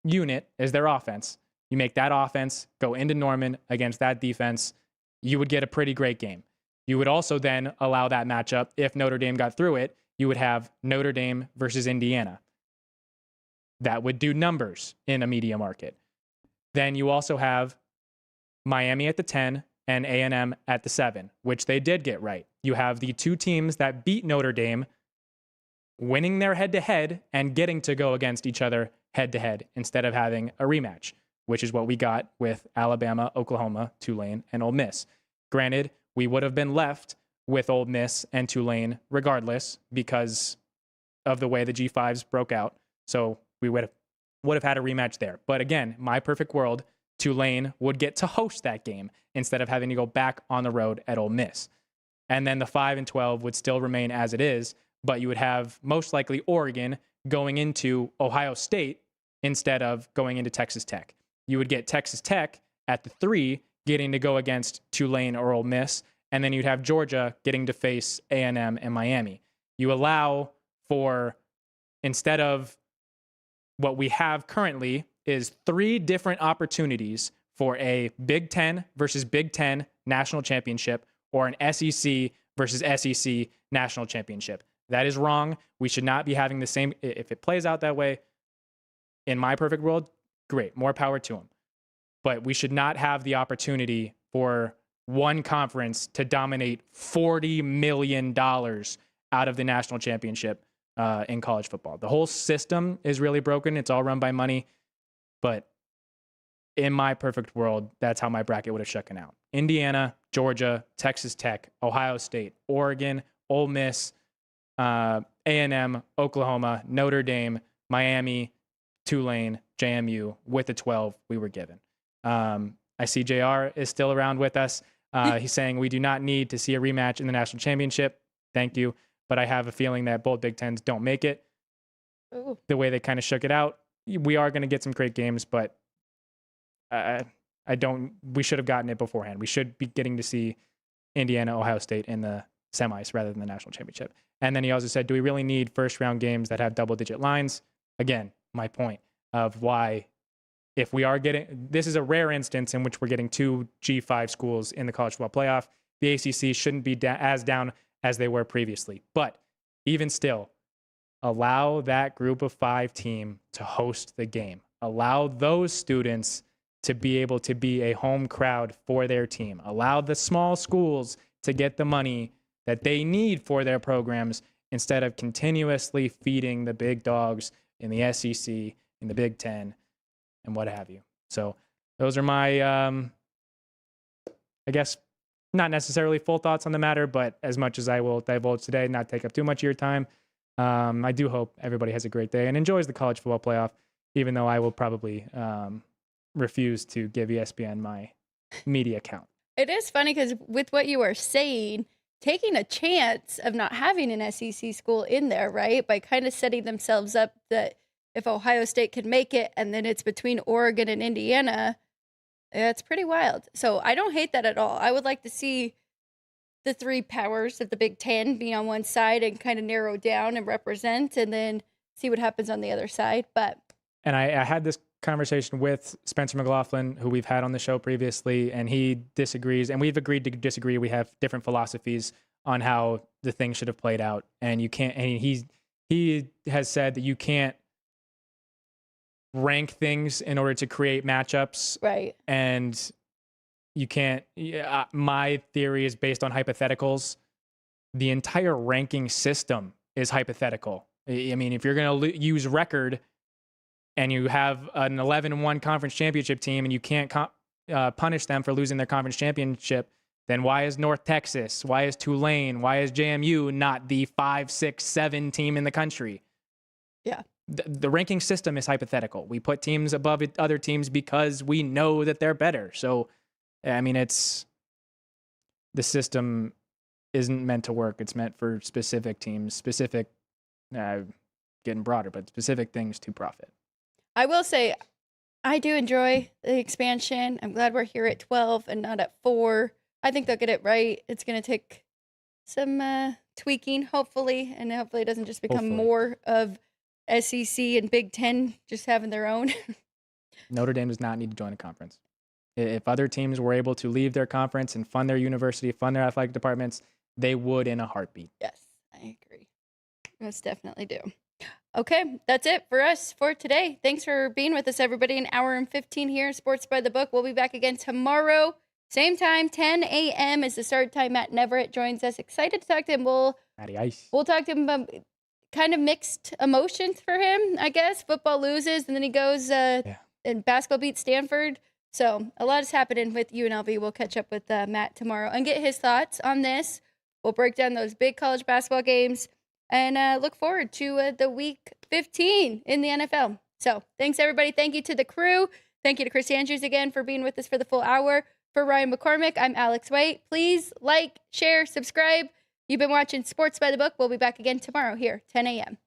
unit is their offense. You make that offense go into Norman against that defense. you would get a pretty great game. You would also then allow that matchup. If Notre Dame got through it, you would have Notre Dame versus Indiana. That would do numbers in a media market. Then you also have Miami at the 10 and A&M at the 7, which they did get right. You have the two teams that beat Notre Dame winning their head-to-head and getting to go against each other head-to-head instead of having a rematch, which is what we got with Alabama, Oklahoma, Tulane, and Ole Miss. Granted, we would have been left with Ole Miss and Tulane regardless because of the way the G5s broke out. So we would have had a rematch there. But again, my perfect world, Tulane would get to host that game instead of having to go back on the road at Ole Miss. And then the 5 and 12 would still remain as it is, but you would have most likely Oregon going into Ohio State instead of going into Texas Tech. You would get Texas Tech at the 3 getting to go against Tulane or Ole Miss, and then you'd have Georgia getting to face A&M and Miami. You allow for, instead of what we have currently, is 3 different opportunities for a Big Ten versus Big Ten national championship or an SEC versus SEC national championship. That is wrong. We should not be having the same. If it plays out that way, in my perfect world, great, more power to them. But we should not have the opportunity for one conference to dominate $40 million out of the national championship in college football. The whole system is really broken. It's all run by money. But in my perfect world, that's how my bracket would have shaken out. Indiana, Georgia, Texas Tech, Ohio State, Oregon, Ole Miss, A&M, Oklahoma, Notre Dame, Miami, Tulane, JMU with the 12 we were given. I see JR is still around with us. He's saying we do not need to see a rematch in the national championship. Thank you. But I have a feeling that both Big Tens don't make it. Ooh. The way they kind of shook it out. We are going to get some great games, but we should have gotten it beforehand. We should be getting to see Indiana, Ohio State in the semis rather than the national championship. And then he also said, do we really need first round games that have double digit lines? Again, my point of why, if we are getting, this is a rare instance in which we're getting 2 G5 schools in the college football playoff. The ACC shouldn't be as down as they were previously. But even still, allow that group of 5 team to host the game. Allow those students to be able to be a home crowd for their team. Allow the small schools to get the money that they need for their programs instead of continuously feeding the big dogs in the SEC, in the Big Ten, and what have you. So those are my, I guess, not necessarily full thoughts on the matter, but as much as I will divulge today, not take up too much of your time, I do hope everybody has a great day and enjoys the college football playoff, even though I will probably refuse to give ESPN my media account. It is funny because with what you were saying, taking a chance of not having an SEC school in there, right? By kind of setting themselves up that if Ohio State can make it and then it's between Oregon and Indiana, that's pretty wild. So I don't hate that at all. I would like to see the 3 powers of the Big Ten be on one side and kind of narrow down and represent and then see what happens on the other side. And I had this conversation with Spencer McLaughlin, who we've had on the show previously, and he disagrees, and we've agreed to disagree. We have different philosophies on how the thing should have played out, and you can't. And he has said that you can't rank things in order to create matchups, right? And you can't. My theory is based on hypotheticals. The entire ranking system is hypothetical. I mean, if you're going to use record and you have an 11-1 conference championship team and you can't punish them for losing their conference championship, then why is North Texas, why is Tulane, why is JMU not the 5, 6, 7 team in the country? Yeah. The ranking system is hypothetical. We put teams above other teams because we know that they're better. So, I mean, the system isn't meant to work. It's meant for specific teams, getting broader, but specific things to profit. I will say, I do enjoy the expansion. I'm glad we're here at 12 and not at 4. I think they'll get it right. It's going to take some tweaking, hopefully, and hopefully it doesn't just become more of SEC and Big Ten just having their own. Notre Dame does not need to join a conference. If other teams were able to leave their conference and fund their university, fund their athletic departments, they would in a heartbeat. Yes, I agree. Most definitely do. Okay, that's it for us for today. Thanks for being with us, everybody. An hour and 15 here, Sports by the Book. We'll be back again tomorrow. Same time, 10 a.m. is the start time. Matt Neverett joins us. Excited to talk to him. We'll talk to him about kind of mixed emotions for him, I guess. Football loses, and then he goes and basketball beats Stanford. So a lot is happening with UNLV. We'll catch up with Matt tomorrow and get his thoughts on this. We'll break down those big college basketball games and look forward to the week 15 in the NFL. So thanks, everybody. Thank you to the crew. Thank you to Chris Andrews again for being with us for the full hour. For Ryan McCormick, I'm Alex White. Please like, share, subscribe. You've been watching Sports by the Book. We'll be back again tomorrow here, 10 a.m.